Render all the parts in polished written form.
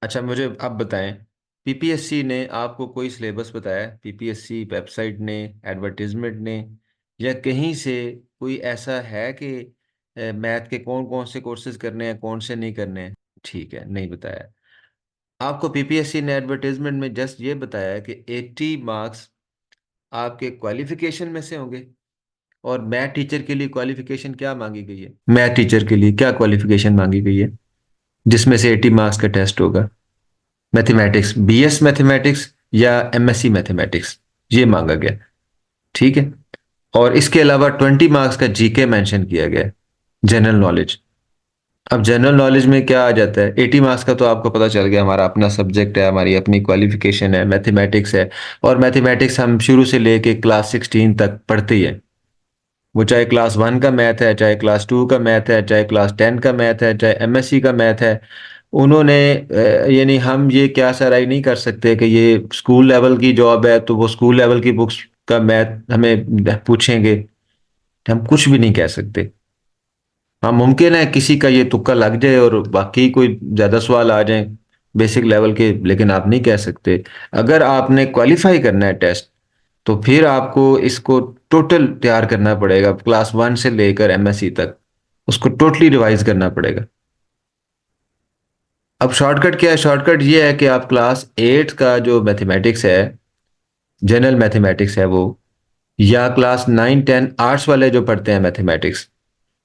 अच्छा, मुझे आप बताएं, पीपीएससी ने आपको कोई सिलेबस बताया? पीपीएससी वेबसाइट ने, एडवर्टाइजमेंट ने, या कहीं से कोई ऐसा है कि मैथ के कौन कौन से कोर्सेज करने हैं, कौन से नहीं करने हैं? ठीक है, नहीं बताया। आपको पीपीएससी ने एडवर्टाइजमेंट में जस्ट ये बताया है कि 80 मार्क्स आपके क्वालिफिकेशन में से होंगे। और मैथ टीचर के लिए क्वालिफिकेशन क्या मांगी गई है? मैथ टीचर के लिए क्या क्वालिफिकेशन मांगी गई है जिसमें से 80 मार्क्स का टेस्ट होगा? मैथमेटिक्स, बीएस मैथमेटिक्स या एमएससी मैथमेटिक्स, ये मांगा गया। ठीक है। और इसके अलावा 20 मार्क्स का जीके मेंशन किया गया है, जनरल नॉलेज। अब जनरल नॉलेज में क्या आ जाता है? 80 मार्क्स का तो आपको पता चल गया, हमारा अपना सब्जेक्ट है, हमारी अपनी क्वालिफिकेशन है, मैथमेटिक्स है। और मैथमेटिक्स हम शुरू से लेके क्लास 16 तक पढ़ते ही है। वो चाहे क्लास 1 का मैथ है, चाहे क्लास 2 का मैथ है, चाहे क्लास 10 का मैथ है, चाहे एमएससी का मैथ है। उन्होंने यानी हम ये क्या सराई नहीं कर सकते कि ये स्कूल लेवल की जॉब है तो वो स्कूल लेवल की बुक्स का मैथ हमें पूछेंगे। हम कुछ भी नहीं कह सकते। हाँ, मुमकिन है किसी का ये तुक्का लग जाए और बाकी कोई ज्यादा सवाल आ जाए बेसिक लेवल के, लेकिन आप नहीं कह सकते। अगर आपने क्वालिफाई करना है टेस्ट, तो फिर आपको इसको टोटल तैयार करना पड़ेगा, क्लास 1 से लेकर एमएससी तक उसको टोटली रिवाइज करना पड़ेगा। अब शॉर्टकट क्या है? शॉर्टकट ये है कि आप क्लास 8 का जो मैथमेटिक्स है, जनरल मैथमेटिक्स है वो, या क्लास 9 10 आर्ट्स वाले जो पढ़ते हैं मैथमेटिक्स,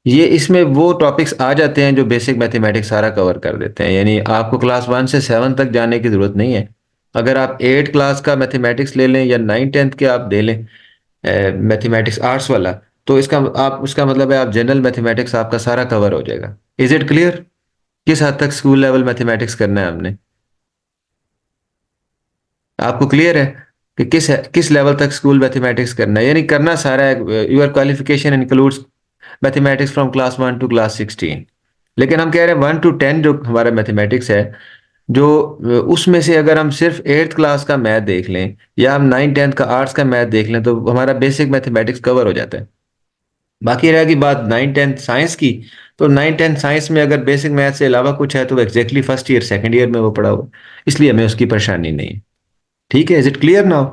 ये इसमें वो टॉपिक्स आ जाते हैं जो बेसिक मैथमेटिक्स सारा कवर कर देते हैं। यानी आपको क्लास 1 से 7 तक जाने की जरूरत नहीं है। अगर आप 8 क्लास का मैथमेटिक्स ले लें या 9 10th के आप दे लें मैथमेटिक्स आर्ट्स वाला, तो इसका आप उसका मतलब है आप जनरल मैथमेटिक्स आपका सारा कवर हो जाएगा। Is it clear? किस हद तक स्कूल लेवल मैथमेटिक्स करना है हमने? आपको क्लियर है कि किस लेवल तक स्कूल मैथमेटिक्स करना है? यानी करना सारा है। Your qualification includes mathematics from class 1 to class 16। लेकिन हम कह रहे हैं 1 to 10 जो हमारा मैथमेटिक्स है, जो उसमें से अगर हम सिर्फ 8th क्लास का मैथ देख लें या हम 9 10th का आर्ट्स का मैथ देख लें तो हमारा बेसिक मैथमेटिक्स कवर हो जाता है। बाकी रहेगी बात 9 10th साइंस की। तो 9 10th साइंस में अगर बेसिक मैथ से अलावा कुछ है तो exactly first year second year में वो पढ़ा हुआ, इसलिए हमें उसकी परेशानी नहीं है। ठीक है, इज इट क्लियर नाउ?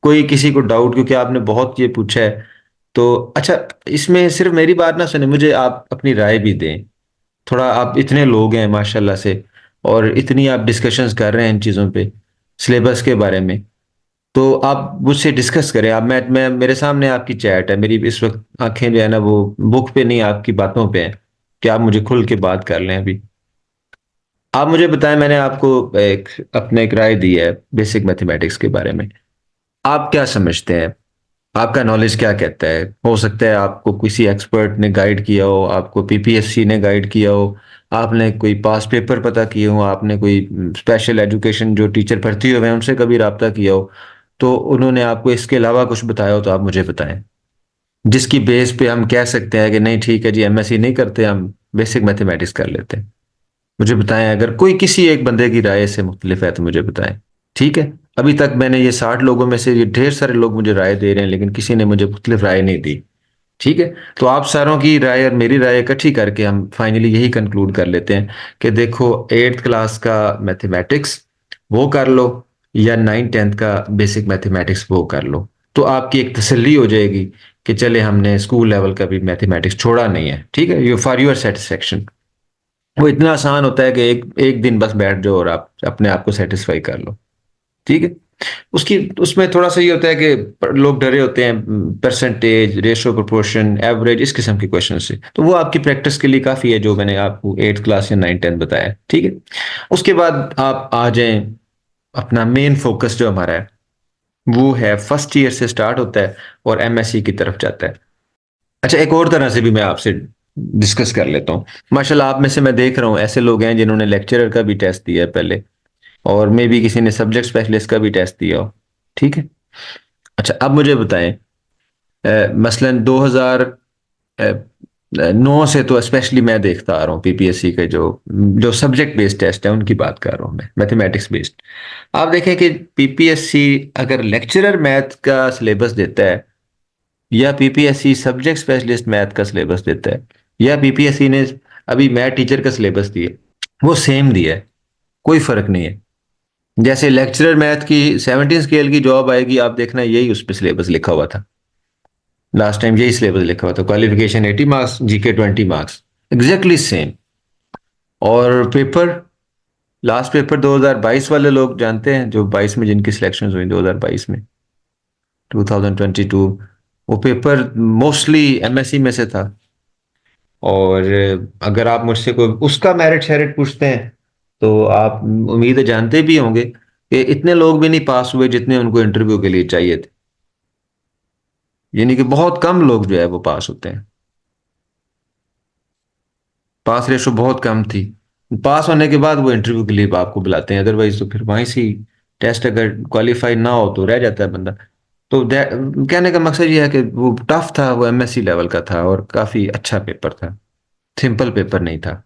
कोई किसी को डाउट? क्योंकि आपने बहुत ये पूछा है। तो अच्छा, इसमें सिर्फ मेरी बात ना सुने, मुझे आप अपनी राय भी दें थोड़ा। आप इतने लोग हैं माशाल्लाह से, और इतनी आप डिस्कशंस कर रहे हैं इन चीज़ों पे, सिलेबस के बारे में। तो आप मुझसे डिस्कस करें। आप मैं मेरे सामने आपकी चैट है, मेरी इस वक्त आंखें जो है ना वो बुक पे नहीं, आपकी बातों पे हैं कि आप मुझे खुल के बात कर लें अभी। आप मुझे बताएं, मैंने आपको एक अपने एक राय दी है बेसिक मैथमेटिक्स के बारे में। आप क्या समझते हैं? आपका नॉलेज क्या कहता है? हो सकता है आपको किसी एक्सपर्ट ने गाइड किया हो, आपको पीपीएससी ने गाइड किया हो, आपने कोई पास पेपर पता किए हो, आपने कोई स्पेशल एजुकेशन जो टीचर भर्ती हुए हैं उनसे कभी रब्ता किया हो, तो उन्होंने आपको इसके अलावा कुछ बताया हो तो आप मुझे बताएं, जिसकी बेस पे हम कह सकते हैं कि नहीं ठीक है जी, एमएससी नहीं करते, हम बेसिक मैथमेटिक्स कर लेते हैं। मुझे बताएं, अगर कोई किसी एक बंदे की राय से मुख्तलिफ है तो मुझे बताएं। ठीक है। अभी तक मैंने ये 60 लोगों में से ये ढेर सारे लोग मुझे राय दे रहे हैं, लेकिन किसी ने मुझे मुख्तलिफ राय नहीं दी। ठीक है। तो आप सारों की राय और मेरी राय इकट्ठी करके हम फाइनली यही कंक्लूड कर लेते हैं कि देखो, 8th क्लास का मैथमेटिक्स वो कर लो, या 9 10th का बेसिक मैथमेटिक्स वो कर लो। तो आपकी एक तसल्ली हो जाएगी कि चले हमने स्कूल लेवल का भी मैथमेटिक्स छोड़ा नहीं है। ठीक है, यू फॉर योर सेटिस्फेक्शन। वो इतना आसान होता है कि एक एक दिन बस बैठ जाओ और आप अपने आप को सेटिस्फाई कर लो। ठीक है। उसकी उसमें थोड़ा सा ये होता है कि लोग डरे होते हैं परसेंटेज, रेशो, प्रोपोर्शन, एवरेज, इस किस्म के क्वेश्चन से, तो वो आपकी प्रैक्टिस के लिए काफी है जो मैंने आपको 8th क्लास या 9 10 बताया। ठीक है। उसके बाद आप आ जाएं, अपना मेन फोकस जो हमारा है वो है फर्स्ट ईयर से स्टार्ट होता है और एमएससी की तरफ जाता है। अच्छा, एक और तरह से भी मैं आपसे डिस्कस कर लेता हूँ। माशाल्लाह आप में से मैं देख रहा हूँ ऐसे लोग हैं जिन्होंने लेक्चरर का भी टेस्ट दिया है पहले, और मे भी किसी ने सब्जेक्ट स्पेशलिस्ट का भी टेस्ट दिया हो। ठीक है। अच्छा, अब मुझे बताएं, मसलन 2009 से तो स्पेशली मैं देखता आ रहा हूँ पीपीएससी के जो जो सब्जेक्ट बेस्ड टेस्ट है उनकी बात कर रहा हूँ मैं, मैथमेटिक्स बेस्ड। आप देखें कि पीपीएससी अगर लेक्चरर मैथ का सिलेबस देता है, या पीपीएससी सब्जेक्ट स्पेशलिस्ट मैथ का सिलेबस देता है, या पीपीएससी ने अभी मैथ टीचर का सिलेबस दिया, वो सेम दिया है। कोई फर्क नहीं है। जैसे लेक्चरर मैथ की 17 स्केल की जॉब आएगी, आप देखना यही उस पे सिलेबस लिखा हुआ था। लास्ट टाइम यही सिलेबस लिखा हुआ था, qualification 80 marks, GK 20 marks, exactly same. और पेपर, लास्ट पेपर 2022 वाले लोग जानते हैं, जो 22 में जिनकी सिलेक्शन हुई 2022 में, 2022, वो पेपर मोस्टली एमएससी में से था। और अगर आप मुझसे कोई उसका मेरिट शेरिट पूछते हैं, तो आप उम्मीद है जानते भी होंगे कि इतने लोग भी नहीं पास हुए जितने उनको इंटरव्यू के लिए चाहिए थे। यानी कि बहुत कम लोग जो है वो पास होते हैं। पास रेशो बहुत कम थी। पास होने के बाद वो इंटरव्यू के लिए आपको बुलाते हैं, अदरवाइज तो फिर वहीं से टेस्ट अगर क्वालिफाई ना हो तो रह जाता है बंदा। तो कहने का मकसद ये है कि वो टफ था, वो एमएससी लेवल का था और काफी अच्छा पेपर था, सिंपल पेपर नहीं था।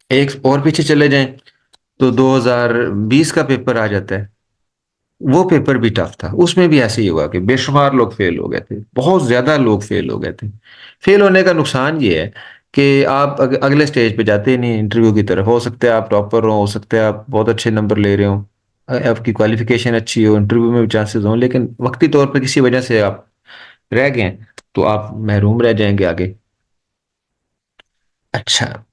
एक और पीछे चले जाएं तो 2020 का पेपर आ जाता है। वो पेपर भी टफ था, उसमें भी ऐसे ही हुआ कि बेशुमार लोग फेल हो गए थे, बहुत ज्यादा लोग फेल हो गए थे। फेल होने का नुकसान ये है कि आप अगले स्टेज पे जाते ही नहीं इंटरव्यू की तरफ। हो सकता है आप टॉपर हो सकता है आप बहुत अच्छे नंबर ले रहे हो, आपकी क्वालिफिकेशन अच्छी हो, इंटरव्यू में भी चांसेस हो, लेकिन वक्ती तौर पर किसी वजह से आप रह गए हैं, तो आप महरूम रह जाएंगे आगे। अच्छा,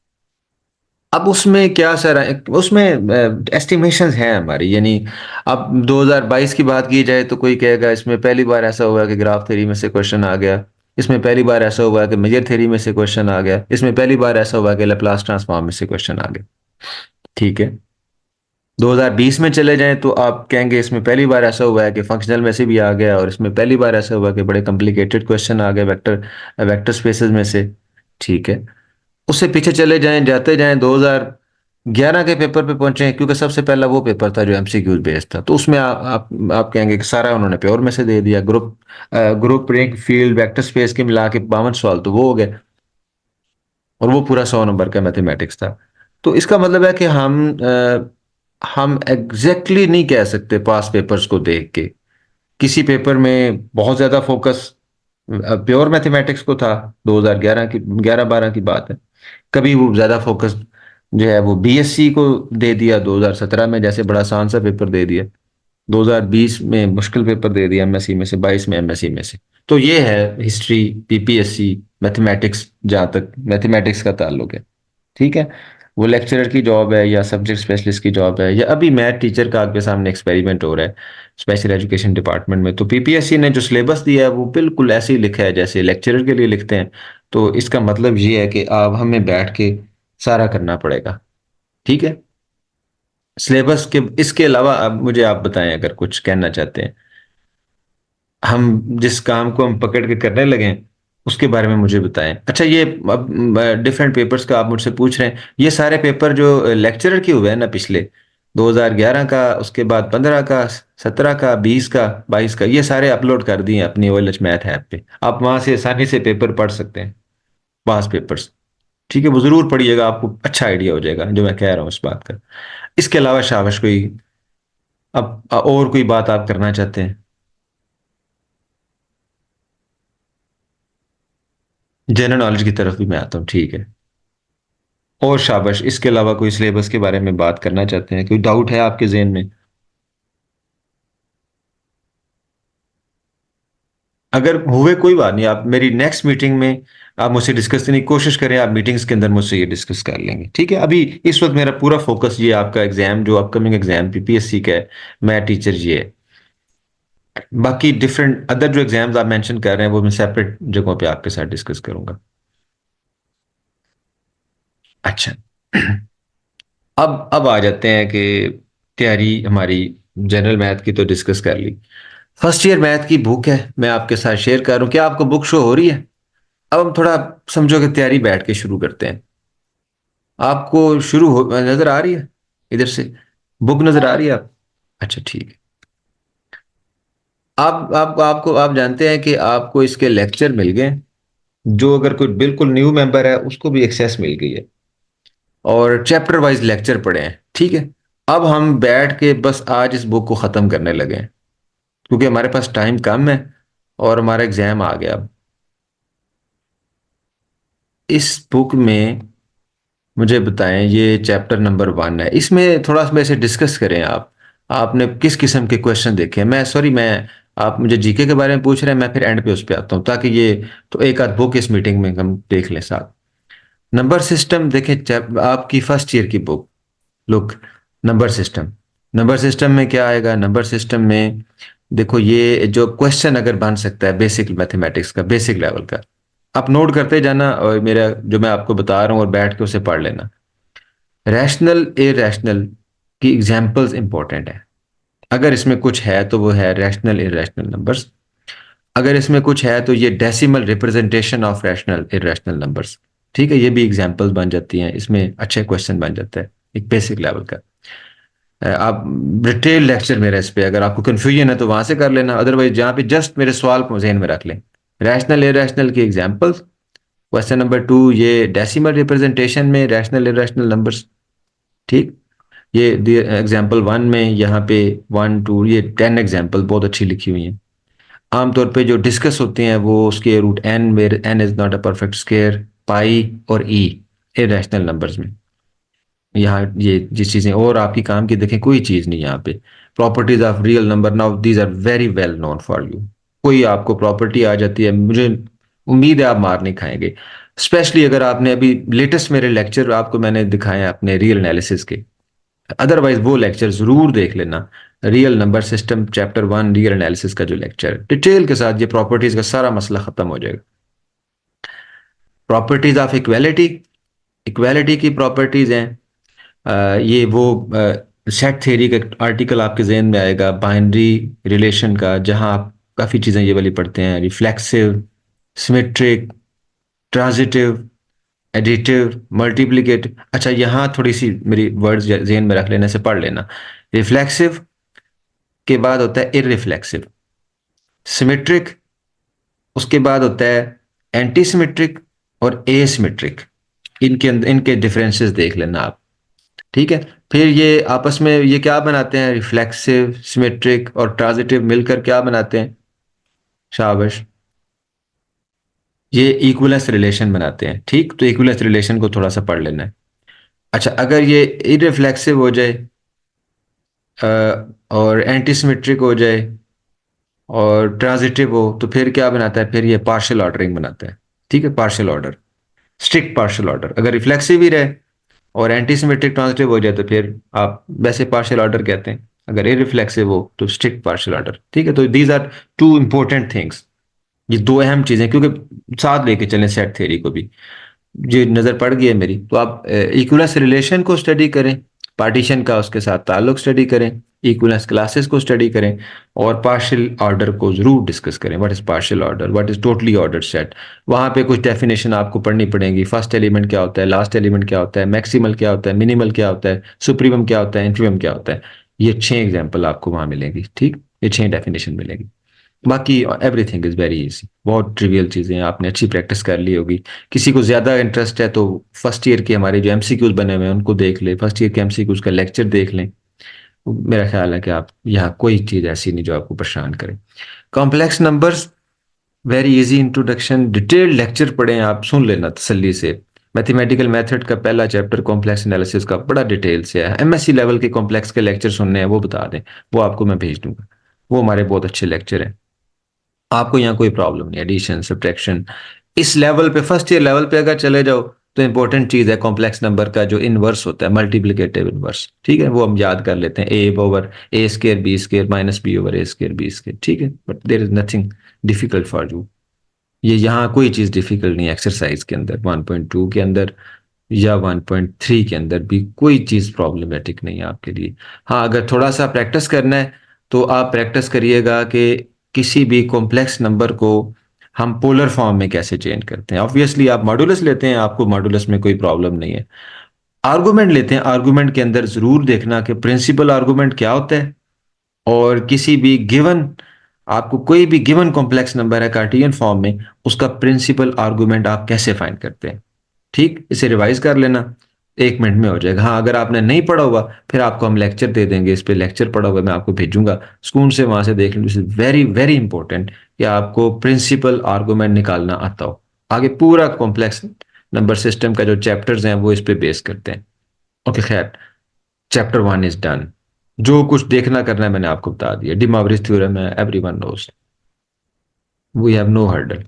अब उसमें क्या सर, उसमें एस्टिमेशंस हैं हमारी, यानी अब 2022 की बात की जाए तो कोई कहेगा इसमें पहली बार ऐसा हुआ कि ग्राफ थ्योरी में से क्वेश्चन आ गया, इसमें पहली बार ऐसा हुआ कि मेजर थ्योरी में से क्वेश्चन आ गया, इसमें पहली बार ऐसा हुआ कि लैप्लास ट्रांसफॉर्म में से क्वेश्चन आ गया। ठीक है, 2020 में चले जाएं तो आप कहेंगे इसमें पहली बार ऐसा हुआ है कि फंक्शनल में से भी आ गया, और इसमें पहली बार ऐसा हुआ कि बड़े कॉम्प्लिकेटेड क्वेश्चन आ गए वेक्टर वेक्टर स्पेसेस में से। ठीक है, उससे पीछे चले जाएं, जाते जाएं 2011 के पेपर पे पहुंचे, क्योंकि सबसे पहला वो पेपर था जो एमसीक्यूज बेस्ड था, तो उसमें आप कहेंगे कि सारा उन्होंने प्योर में से दे दिया, group ring field vector space के मिला के 52 सवाल तो वो हो गए, और वो पूरा 100 नंबर का मैथमेटिक्स था। तो इसका मतलब है कि हम एग्जैक्टली नहीं कह सकते पास पेपर्स को देख के। किसी पेपर में बहुत ज्यादा फोकस प्योर मैथमेटिक्स को था, 2011 की 11-12 की बात है। कभी वो ज्यादा फोकस जो है वो बीएससी को दे दिया, 2017 में जैसे बड़ा आसान सा पेपर दे दिया, 2020 में मुश्किल पेपर दे दिया एमएससी में से, 22 में एमएससी में से। तो ये है हिस्ट्री, पीपीएससी, मैथमेटिक्स, जहाँ तक मैथमेटिक्स का ताल्लुक है। ठीक है, वो लेक्चरर की जॉब है या सब्जेक्ट स्पेशलिस्ट की जॉब है, या अभी मैथ टीचर का आपके सामने एक्सपेरिमेंट हो रहा है स्पेशल एजुकेशन डिपार्टमेंट में, तो पीपीएससी ने जो सिलेबस दिया है वो बिल्कुल ऐसे ही लिखा है जैसे लेक्चरर के लिए लिखते हैं। तो इसका मतलब ये है कि आप हमें बैठ के सारा करना पड़ेगा। ठीक है, सिलेबस के इसके अलावा अब मुझे आप बताएं अगर कुछ कहना चाहते हैं। हम जिस काम को हम पकड़ के करने लगे उसके बारे में मुझे बताएं। अच्छा, ये अब डिफरेंट पेपर्स का आप मुझसे पूछ रहे हैं, ये सारे पेपर जो लेक्चरर के हुए हैं ना पिछले, 2011 का, उसके बाद 15 का, 17 का, 20 का, 22 का, ये सारे अपलोड कर दिए अपनी ओएलएच मैथ ऐप पे। आप वहां से आसानी से पेपर पढ़ सकते हैं, पास पेपर्स। ठीक है, वो जरूर पढ़िएगा, आपको अच्छा आइडिया हो जाएगा जो मैं कह रहा हूँ इस बात का। इसके अलावा शाबाश कोई, अब और कोई बात आप करना चाहते हैं? जनरल नॉलेज की तरफ भी मैं आता हूँ, ठीक है। और शाबाश, इसके अलावा कोई सिलेबस के बारे में बात करना चाहते हैं, कोई डाउट है आपके जहन में? अगर हुए कोई बात नहीं, आप मेरी नेक्स्ट मीटिंग में आप मुझसे डिस्कस करने की कोशिश करें, आप मीटिंग्स के अंदर मुझसे ये डिस्कस कर लेंगे। ठीक है, अभी इस वक्त मेरा पूरा फोकस ये आपका एग्जाम, जो अपकमिंग एग्जाम पीपीएससी का है, मैं टीचर ये है। बाकी डिफरेंट अदर जो एग्जाम्स आप मेंशन कर रहे हैं वो मैं सेपरेट जगहों पे आपके साथ डिस्कस करूंगा। अच्छा, अब आ जाते हैं कि तैयारी हमारी जनरल मैथ की तो डिस्कस कर ली। फर्स्ट ईयर मैथ की बुक है, मैं आपके साथ शेयर कर रहा हूँ, क्या आपको बुक शो हो रही है? अब हम थोड़ा समझो कि तैयारी बैठ के शुरू करते हैं। आपको शुरू हो नजर आ रही है इधर से? बुक नजर आ रही है आप? अच्छा, ठीक है। आप जानते हैं कि आपको इसके लेक्चर मिल गए, जो अगर कोई बिल्कुल न्यू मेंबर है उसको भी एक्सेस मिल गई है, और चैप्टर वाइज लेक्चर पढ़े हैं। ठीक है, अब हम बैठ के बस आज इस बुक को खत्म करने लगे हैं, क्योंकि हमारे पास टाइम कम है और हमारा एग्जाम आ गया अब। इस बुक में मुझे बताएं, ये चैप्टर नंबर 1 है, इसमें थोड़ा सा वैसे डिस्कस करें आप। आपने किस किस्म के क्वेश्चन देखे हैं? मैं सॉरी, मैं आप मुझे जीके के बारे में पूछ रहे हैं, मैं फिर एंड पे उस पे आता हूँ, ताकि ये तो एक आध बुक इस मीटिंग में हम देख लें साथ। नंबर सिस्टम देखें, आपकी फर्स्ट ईयर की book, look, number system. Number system में क्या आएगा? नंबर सिस्टम में देखो, ये जो क्वेश्चन अगर बन सकता है बेसिक मैथमेटिक्स का, बेसिक लेवल का, आप नोट करते जाना, और मेरा जो मैं आपको बता रहा हूँ और बैठ के उसे पढ़ लेना। रैशनल इरैशनल की एग्जांपल्स इंपॉर्टेंट है। अगर इसमें कुछ है तो वो है रैशनल इरैशनल नंबर्स। अगर इसमें कुछ है तो ये decimal representation of rational irrational numbers. ठीक है, ये भी एग्जांपल्स बन जाती हैं, इसमें अच्छे क्वेश्चन बन जाता है एक बेसिक लेवल का। आप डिटेल लेक्चर मेरा इस पे, अगर आपको कंफ्यूजन है तो वहां से कर लेना, अदरवाइज जहाँ पे जस्ट मेरे सवाल को जहन में रख लें। रैशनल इरैशनल की एग्जांपल्स। क्वेश्चन नंबर 2, ये डेसिमल रिप्रेजेंटेशन में रैशनल इरैशनल नंबर्स। ठीक, ये एग्जाम्पल 1 में यहाँ पे 1 2, ये 10 एग्जाम्पल बहुत अच्छी लिखी हुई हैं। आमतौर पे जो डिस्कस होते हैं वो square root N, where N is not a perfect square, pi और ई, इरेशनल नंबर्स में। यहाँ ये जिस चीज़ें और आपकी काम की देखें, कोई चीज़ नहीं यहाँ पे। Properties of real number, now these are very well known for you. कोई आपको प्रॉपर्टी आ जाती है, मुझे उम्मीद है आप मार नहीं खाएंगे। स्पेशली अगर आपने अभी लेटेस्ट मेरे लेक्चर आपको मैंने दिखाए हैं अपने रियल एनालिसिस के, अदरवाइज वो लेक्चर जरूर देख लेना। Real number system chapter 1 real analysis का जो लेक्चर है, डिटेल के साथ, ये प्रॉपर्टीज का सारा मसला खत्म हो जाएगा। प्रॉपर्टीज ऑफ इक्वालिटी, इक्वालिटी की प्रॉपर्टीज हैं। ये वो सेट थ्योरी का आर्टिकल आपके जहन में आएगा, बाइनरी रिलेशन का, जहां आप काफ़ी चीज़ें ये वाली पढ़ते हैं, reflexive, symmetric, transitive, additive, multiplicative. अच्छा, यहाँ थोड़ी सी मेरी वर्ड्स जहन में रख लेने से पढ़ लेना। रिफ्लेक्सिव के बाद होता है इररिफ्लेक्सिव, सिमेट्रिक, उसके बाद होता है एंटी सिमेट्रिक और एसिमेट्रिक। इनके अंदर इनके डिफरेंसेस देख लेना आप। ठीक है, फिर ये आपस में ये क्या बनाते हैं? रिफ्लेक्सिव, सिमेट्रिक और ट्रांजिटिव मिलकर क्या बनाते हैं? शाबाश, ये इक्विलेंस रिलेशन बनाते हैं। ठीक, तो इक्विलेंस रिलेशन को थोड़ा सा पढ़ लेना है। अच्छा, अगर ये इररिफ्लेक्सिव हो जाए और एंटी सिमेट्रिक हो जाए और ट्रांजिटिव हो, तो फिर क्या बनाता है? फिर ये पार्शियल ऑर्डरिंग बनाता है। ठीक है, partial order, strict partial order. अगर रिफ्लेक्सिव ही रहे और एंटी सिमेट्रिक ट्रांजिटिव हो जाए तो फिर आप वैसे पार्शियल ऑर्डर कहते हैं। अगर इररिफ्लेक्सिव हो तो स्ट्रिक्ट पार्शियल ऑर्डर। ठीक है, तो these are two important things. ये दो अहम चीजें, क्योंकि साथ लेके चलें सेट थ्योरी को भी। जी, नज़र पड़ गई है मेरी, तो आप इक्विलेंस रिलेशन को स्टडी करें, पार्टीशन का उसके साथ ताल्लुक स्टडी करें, इक्विलेंस क्लासेस को स्टडी करें, और पार्शियल ऑर्डर को जरूर डिस्कस करें। What is partial order, what is totally ordered set. वहाँ पे कुछ डेफिनेशन आपको पढ़नी पड़ेगी। फर्स्ट एलिमेंट क्या होता है, लास्ट एलिमेंट क्या होता है, मैक्सिमल क्या होता है, मिनिमल क्या होता है, सुप्रीमम क्या होता है, इंफीमम क्या होता है। ये 6 एग्जाम्पल आपको वहाँ मिलेंगी। ठीक, ये 6 डेफिनेशन मिलेगी। बाकी एवरीथिंग इज वेरी इजी, बहुत ट्रिवियल चीज़ें हैं, आपने अच्छी प्रैक्टिस कर ली होगी। किसी को ज़्यादा इंटरेस्ट है तो फर्स्ट ईयर के हमारे जो एमसीक्यूज बने हुए हैं उनको देख ले, फर्स्ट ईयर के एमसीक्यूज का लेक्चर देख लें। मेरा ख्याल है कि आप यहाँ कोई चीज़ ऐसी नहीं जो आपको परेशान करे। Complex numbers, very easy introduction, detailed lecture पढ़ें आप, सुन लेना तसल्ली से। मैथमेटिकल मेथड का पहला चैप्टर कॉम्प्लेक्स एनालिसिस का बड़ा डिटेल से है। एमएससी लेवल के कॉम्प्लेक्स के लेक्चर सुनने हैं वो बता दें, वो आपको मैं भेज दूंगा। वो हमारे बहुत अच्छे लेक्चर हैं, आपको यहाँ कोई प्रॉब्लम नहीं। एडिशन, सब्ट्रैक्शन, इस लेवल पे, फर्स्ट ईयर लेवल पे अगर चले जाओ तो इंपॉर्टेंट चीज है कॉम्प्लेक्स नंबर का जो इनवर्स होता है, मल्टीप्लिकेटिव इनवर्स। ठीक है, वो हम याद कर लेते हैं, A over A square B square minus B over A square B square. ठीक है, but there is nothing difficult for you. ये यहाँ कोई चीज डिफिकल्ट नहीं है एक्सरसाइज के अंदर, 1.2 के अंदर या 1.3 के अंदर भी कोई चीज प्रॉब्लमेटिक नहीं है आपके लिए। हाँ, अगर थोड़ा सा प्रैक्टिस करना है तो आप प्रैक्टिस करिएगा कि किसी भी कॉम्प्लेक्स नंबर को हम पोलर फॉर्म में कैसे चेंज करते हैं। ऑब्वियसली आप मॉडुलस लेते हैं, आपको मॉडुलस में कोई प्रॉब्लम नहीं है। आर्गुमेंट लेते हैं, आर्गुमेंट के अंदर जरूर देखना कि प्रिंसिपल आर्गुमेंट क्या होता है, और किसी भी गिवन, आपको कोई भी गिवन कॉम्प्लेक्स नंबर है कार्टेशियन फॉर्म में, उसका प्रिंसिपल आर्गुमेंट आप कैसे फाइंड करते हैं। ठीक, इसे रिवाइज कर लेना, 1 मिनट में हो जाएगा। हाँ, अगर आपने नहीं पढ़ा हुआ फिर आपको हम लेक्चर दे देंगे, इस पे लेक्चर पढ़ा हुआ मैं आपको भेजूंगा, स्कूल से वहां से देख लीजिए। वेरी वेरी इंपॉर्टेंट कि आपको प्रिंसिपल आर्गुमेंट निकालना आता हो। आगे पूरा कॉम्प्लेक्स नंबर सिस्टम का जो चैप्टर्स हैं वो इस पे बेस करते हैं। ओके खैर, चैप्टर 1 इज डन। जो कुछ देखना करना है मैंने आपको बता दिया। डी मॉरिस थ्योरम है, everyone knows, we have no hurdle.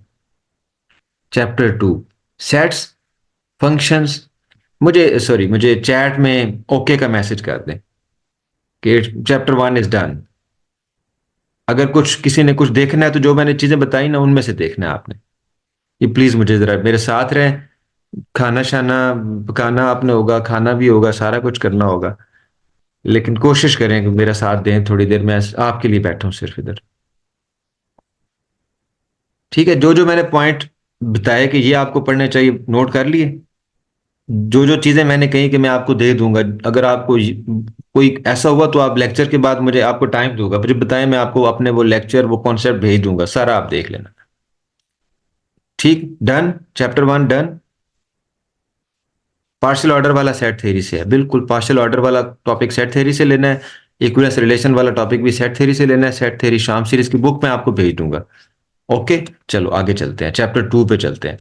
Chapter 2, sets, functions. मुझे चैट में ओके का मैसेज कर दें कि चैप्टर 1 इज डन। अगर कुछ किसी ने कुछ देखना है तो जो मैंने चीजें बताई ना उनमें से देखना है आपने। ये प्लीज मुझे जरा मेरे साथ रहें। खाना शाना पकाना आपने होगा, खाना भी होगा, सारा कुछ करना होगा, लेकिन कोशिश करें कि मेरा साथ दें थोड़ी देर। मैं आपके लिए बैठा हूं सिर्फ इधर। ठीक है, जो जो मैंने पॉइंट बताए कि ये आपको पढ़ने चाहिए, नोट कर लिए। जो जो चीजें मैंने कही कि मैं आपको दे दूंगा, अगर आपको कोई ऐसा हुआ तो आप लेक्चर के बाद मुझे आपको टाइम दूंगा, मुझे बताएं, मैं आपको अपने वो लेक्चर वो कॉन्सेप्ट भेज दूंगा, सारा आप देख लेना। ठीक, done. Chapter 1 done. Partial order वाला सेट थ्योरी से है, बिल्कुल पार्शियल ऑर्डर वाला टॉपिक सेट थ्योरी से लेना है। इक्विवेलेंस रिलेशन वाला टॉपिक भी सेट थ्योरी से लेना है। सेट थ्योरी शाम सीरीज की बुक मैं आपको भेज दूंगा। ओके, चलो आगे चलते हैं, चैप्टर 2 पे चलते हैं।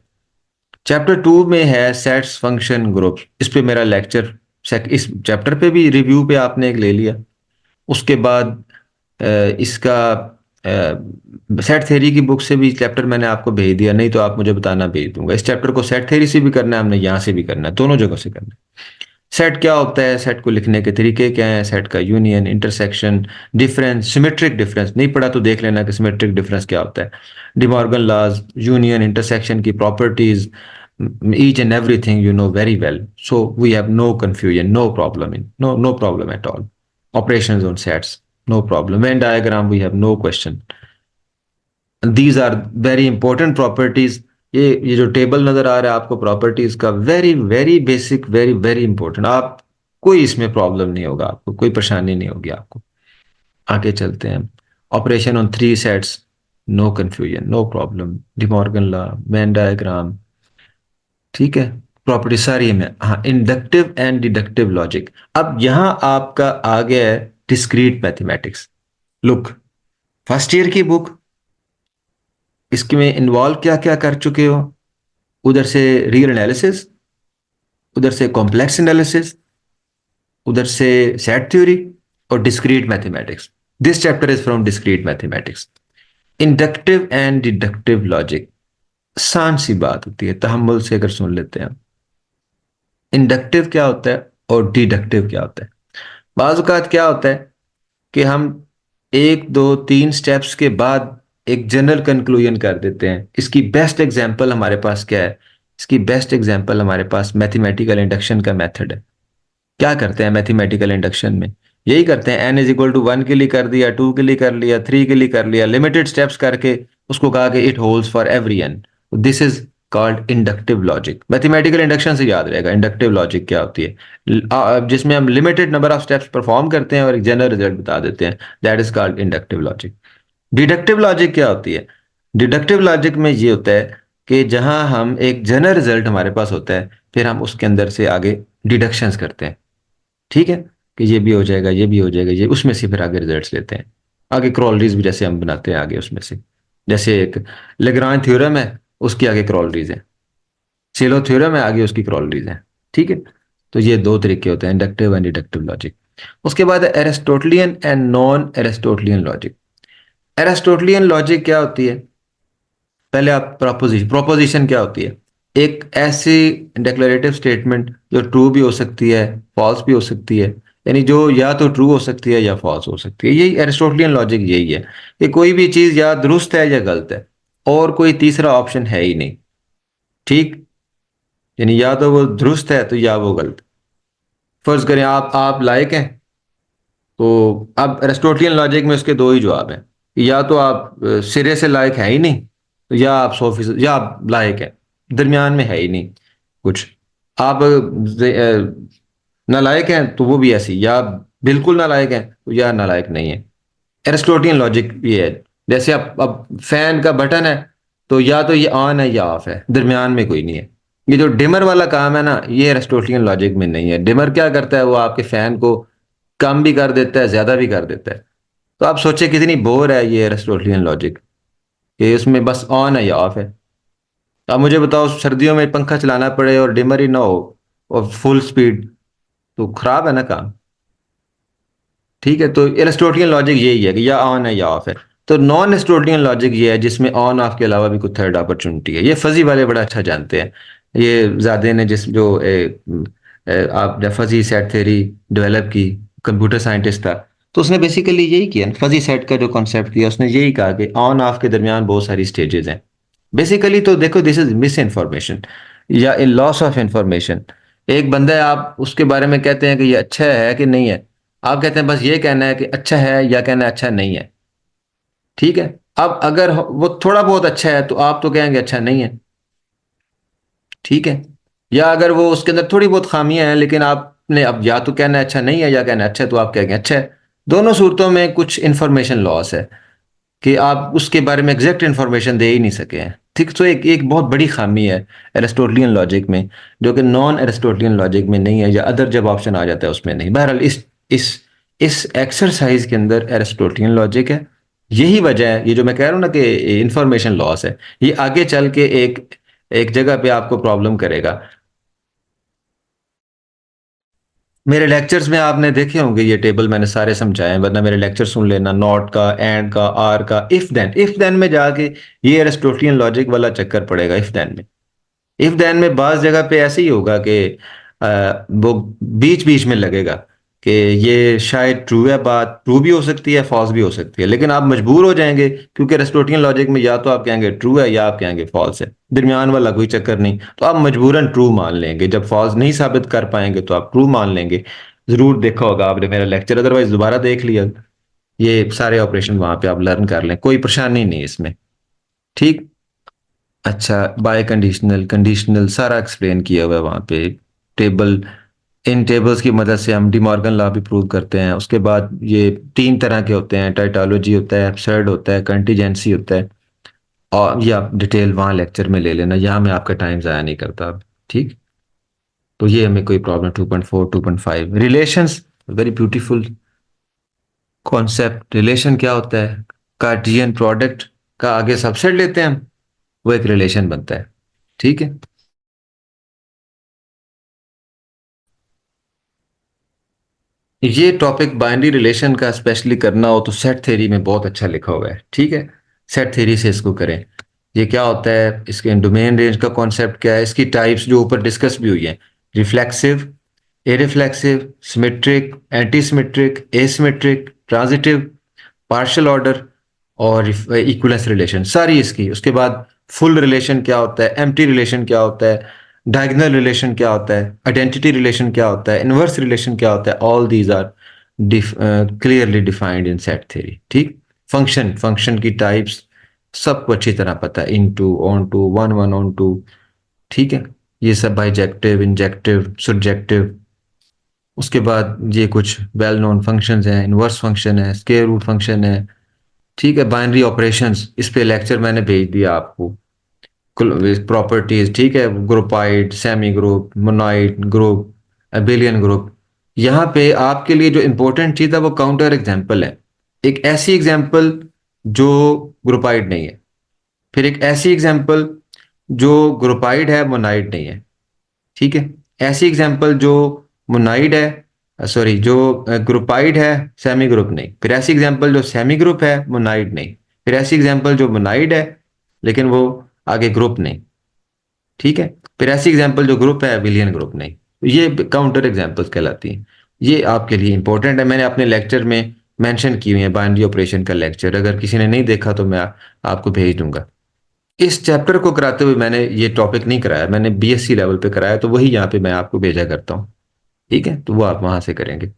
चैप्टर 2 में है सेट्स, फंक्शन, ग्रुप। इस पे मेरा लेक्चर, इस चैप्टर पे भी रिव्यू पे आपने एक ले लिया। उसके बाद इसका सेट थ्योरी की बुक से भी चैप्टर मैंने आपको भेज दिया, नहीं तो आप मुझे बताना, भेज दूंगा। इस चैप्टर को सेट थ्योरी से भी करना है हमने, यहाँ से भी करना है, दोनों जगह से करना है। सेट क्या होता है, सेट को लिखने के तरीके क्या हैं, सेट का union, intersection, difference, symmetric difference. नहीं पढ़ा तो देख लेना कि सिमेट्रिक डिफरेंस क्या होता है। डिमॉर्गन लॉज, यूनियन, इंटरसेक्शन की properties, each and everything you know very well, so we have no confusion, no problem in, no problem at all. Operations on sets, no problem. Venn diagram, we have no question. These are very important properties. ये जो table नजर आ रहा है आपको properties का, very very basic, very very important. आप कोई इसमें प्रॉब्लम नहीं होगा, आपको कोई परेशानी नहीं होगी आपको। आगे चलते हैं। Operation on three sets, no confusion, no problem. De Morgan law, Venn diagram, ठीक है। प्रॉपर्टी सारी में, हाँ, इंडक्टिव एंड डिडक्टिव लॉजिक। अब यहां आपका आ गया है discrete mathematics. Look, first year की बुक, इसके में इन्वॉल्व क्या क्या कर चुके हो। उधर से रियल एनालिसिस, उधर से कॉम्प्लेक्स एनालिसिस, उधर से सेट थ्योरी, और discrete mathematics. This chapter is from discrete mathematics. Inductive and deductive logic, आसान सी बात होती है, तहम्मुल से अगर सुन लेते हैं। इंडक्टिव क्या होता है और डिडक्टिव क्या होता है। बाज़ औक़ात क्या होता है कि हम एक दो तीन स्टेप्स के बाद एक जनरल कंक्लूजन कर देते हैं। इसकी बेस्ट एग्जांपल हमारे पास क्या है, इसकी बेस्ट एग्जांपल हमारे पास मैथमेटिकल इंडक्शन का मेथड है। क्या करते हैं मैथमेटिकल इंडक्शन में, यही करते हैं, n इज इक्वल टू 1 के लिए कर दिया, 2 के लिए कर लिया, 3 के लिए कर लिया, लिमिटेड स्टेप्स करके उसको कहा कि it holds for every n। This is called inductive logic. Mathematical induction से याद रहेगा इंडक्टिव लॉजिक क्या होती है, जिसमें हम limited number of steps perform करते हैं और एक जनरल रिजल्ट बता देते हैं। That is called inductive logic. Deductive logic क्या होती है, डिडक्टिव लॉजिक में ये होता है कि जहां हम एक जनरल रिजल्ट हमारे पास होता है, फिर हम उसके अंदर से आगे डिडक्शंस करते हैं। ठीक है, कि ये भी हो जाएगा, ये भी हो जाएगा, ये, उसमें से फिर आगे रिजल्ट्स लेते हैं। आगे क्रॉलरीज भी जैसे हम बनाते हैं आगे उसमें से, जैसे एक लेग्रांज थ्योरम है, उसकी आगे क्रॉलरीज है। सेलो थ्योरम है, आगे उसकी क्रॉलरीज है। ठीक है, तो ये दो तरीके होते हैं, इंडक्टिव एंड डिडक्टिव लॉजिक। उसके बाद एरिस्टोटलियन एंड नॉन एरिस्टोटलियन लॉजिक। एरिस्टोटलियन लॉजिक क्या होती है, पहले आप प्रोपोजिशन, प्रोपोजिशन क्या होती है, एक ऐसी डिक्लेरेटिव स्टेटमेंट जो ट्रू भी हो सकती है, फॉल्स भी हो सकती है, यानी जो या तो ट्रू हो सकती है या फॉल्स हो सकती है। यही एरिस्टोटलियन लॉजिक यही है कि कोई भी चीज या दुरुस्त है या गलत है, और कोई तीसरा ऑप्शन है ही नहीं। ठीक, यानी या तो वो दुरुस्त है तो या वो गलत। फर्ज करें आप लायक हैं, तो अब एरिस्टोटलियन लॉजिक में उसके दो ही जवाब हैं, या तो आप सिरे से लायक है ही नहीं, तो या आप 100%, या आप लायक हैं, दरमियान में है ही नहीं कुछ। आप नालायक हैं तो वो भी ऐसी, या आप बिल्कुल नालायक हैं तो या नालायक नहीं है। एरिस्टोटलियन लॉजिक ये है, जैसे आप अब फैन का बटन है, तो या तो ये ऑन है या ऑफ है, दरमियान में कोई नहीं है। ये जो डिमर वाला काम है ना, ये एरिस्टोटलियन लॉजिक में नहीं है। डिमर क्या करता है, वो आपके फैन को कम भी कर देता है, ज्यादा भी कर देता है। तो आप सोचे कितनी बोर है ये एरिस्टोटलियन लॉजिक, कि उसमें बस ऑन है या ऑफ है। आप मुझे बताओ, सर्दियों में पंखा चलाना पड़े और डिमर ही ना हो और फुल स्पीड, तो खराब है ना काम। ठीक है, तो एरिस्टोटिलियन लॉजिक यही है कि या ऑन है या ऑफ है। तो नॉन एरिस्टोटिलियन लॉजिक ये है जिसमें ऑन ऑफ के अलावा भी कोई थर्ड अपॉर्चुनिटी है। ये फजी वाले बड़ा अच्छा जानते हैं। ये ज़ादे ने जिस जो आप जब फजी सेट थ्योरी डेवलप की, कंप्यूटर साइंटिस्ट था, तो उसने बेसिकली यही किया, फजी सेट का जो कॉन्सेप्ट किया उसने यही कहा कि ऑन ऑफ के दरमियान बहुत सारी स्टेजेस हैं। बेसिकली तो देखो, दिस इज मिस इन्फॉर्मेशन या लॉस ऑफ इंफॉर्मेशन। एक बंदा है, आप उसके बारे में कहते हैं कि ये अच्छा है कि नहीं है। आप कहते हैं बस ये कहना है कि अच्छा है या कहना है अच्छा नहीं है। ठीक है। अब अगर वो थोड़ा बहुत अच्छा है तो आप तो कहेंगे अच्छा नहीं है। ठीक है। या अगर वो उसके अंदर थोड़ी बहुत खामियां हैं लेकिन आपने अब या तो कहना है अच्छा नहीं है या कहना है अच्छा है, तो आप कहेंगे अच्छा है। दोनों सूरतों में कुछ इंफॉर्मेशन लॉस है कि आप उसके बारे में एग्जैक्ट इन्फॉर्मेशन दे ही नहीं सके हैं। ठीक, तो एक एक बहुत बड़ी खामी है एरिस्टोटलियन लॉजिक में, जो कि नॉन एरिस्टोटलियन लॉजिक में नहीं है, या अदर जब ऑप्शन आ जाता है उसमें नहीं। बहरहाल इस इस एक्सरसाइज के अंदर एरिस्टोटलियन लॉजिक है। यही वजह है, ये जो मैं कह रहा हूँ ना कि इंफॉर्मेशन लॉस है, ये आगे चल के एक एक जगह पे आपको प्रॉब्लम करेगा। मेरे लेक्चर्स में आपने देखे होंगे ये टेबल मैंने सारे समझाए हैं, वरना मेरे लेक्चर सुन लेना, नॉट का, एंड का, आर का, इफ देन में जाके ये एरिस्टोटलियन लॉजिक वाला चक्कर पड़ेगा इफ देन में। इफ देन में बाज जगह पे ऐसे ही होगा कि वो बीच बीच में लगेगा कि ये शायद ट्रू है, बात ट्रू भी हो सकती है, फॉल्स भी हो सकती है, लेकिन आप मजबूर हो जाएंगे क्योंकि एरिस्टोटलियन लॉजिक में या तो आप कहेंगे ट्रू है या आप कहेंगे फॉल्स है, दरमियान वाला कोई चक्कर नहीं। तो आप मजबूरन ट्रू मान लेंगे, जब फॉल्स नहीं साबित कर पाएंगे तो आप ट्रू मान लेंगे। जरूर देखा होगा आपने मेरा लेक्चर, अदरवाइज दोबारा देख लिया। ये सारे ऑपरेशन वहां पे आप लर्न कर लें, कोई परेशानी नहीं इसमें। ठीक। अच्छा, बाय कंडीशनल, कंडीशनल सारा एक्सप्लेन किया हुआ है वहाँ पे। टेबल, इन टेबल्स की मदद से हम डिमॉर्गन लॉ भी प्रूव करते हैं। उसके बाद ये तीन तरह के होते हैं, टाइटोलॉजी होता है, एब्सर्ड होता है, कंटीजेंसी होता है। और ये आप डिटेल वहाँ लेक्चर में ले लेना, यहाँ मैं आपका टाइम ज़ाया नहीं करता अब। ठीक। तो ये हमें कोई problem 2.4 2.5 relations, very beautiful concept. Relation क्या होता है? कार्टिजियन प्रोडक्ट का आगे सबसेट लेते हैं हम, वो एक रिलेशन बनता है। ठीक है। ये टॉपिक बाइनरी रिलेशन का स्पेशली करना हो तो सेट थ्योरी में बहुत अच्छा लिखा हुआ है। ठीक है, सेट थ्योरी से इसको करें। ये क्या होता है, इसके डोमेन रेंज का कॉन्सेप्ट क्या है, इसकी टाइप्स जो ऊपर डिस्कस भी हुई है, reflexive, irreflexive, symmetric, anti symmetric, asymmetric, transitive, partial order और इक्विवेलेंस रिलेशन सारी इसकी। उसके बाद फुल रिलेशन क्या होता है, एम्प्टी रिलेशन क्या होता है, डायगोनल रिलेशन क्या होता है, आइडेंटिटी रिलेशन क्या होता है, इनवर्स रिलेशन क्या होता है, all these are clearly defined in set theory. ठीक। फंक्शन, फंक्शन की टाइप्स सबको अच्छी तरह पता है, into, onto, one one onto. ठीक है। ये सब बाइजेक्टिव, इंजेक्टिव, सब्जेक्टिव। उसके बाद ये कुछ वेल नोन फंक्शंस हैं, इनवर्स फंक्शन है, स्क्वायर रूट फंक्शन है। ठीक है, बाइनरी ऑपरेशंस, इस पे लेक्चर मैंने भेज दिया आपको। प्रॉपर्टीज, ठीक है, groupoid, semigroup, monoid group, abelian group. यहाँ पे आपके लिए जो इंपॉर्टेंट चीज़ है वो काउंटर एग्जाम्पल है। एक ऐसी एग्जाम्पल जो ग्रुपाइड नहीं है, फिर एक ऐसी एग्जाम्पल जो ग्रुपाइड है मोनाइड नहीं है। ठीक है। ऐसी एग्जाम्पल जो मोनाइड है, सॉरी, जो ग्रुपाइड है सेमी ग्रुप नहीं, फिर ऐसी एग्जाम्पल जो सेमी ग्रुप है मोनाइड नहीं, फिर ऐसी एग्जाम्पल जो मोनाइड है लेकिन वो आगे ग्रुप नहीं। ठीक है। फिर ऐसी एग्जाम्पल जो ग्रुप है विलियन ग्रुप नहीं। तो ये काउंटर एग्जाम्पल्स कहलाती हैं। ये आपके लिए इंपॉर्टेंट है, मैंने अपने लेक्चर में मेंशन की हुई है, बाइनरी ऑपरेशन का लेक्चर, अगर किसी ने नहीं देखा तो मैं आपको भेज दूंगा। इस चैप्टर को कराते हुए मैंने ये टॉपिक नहीं कराया, मैंने बीएससी लेवल पे कराया, तो वही यहाँ पे मैं आपको भेजा करता हूँ। ठीक है, तो वो आप वहां से करेंगे।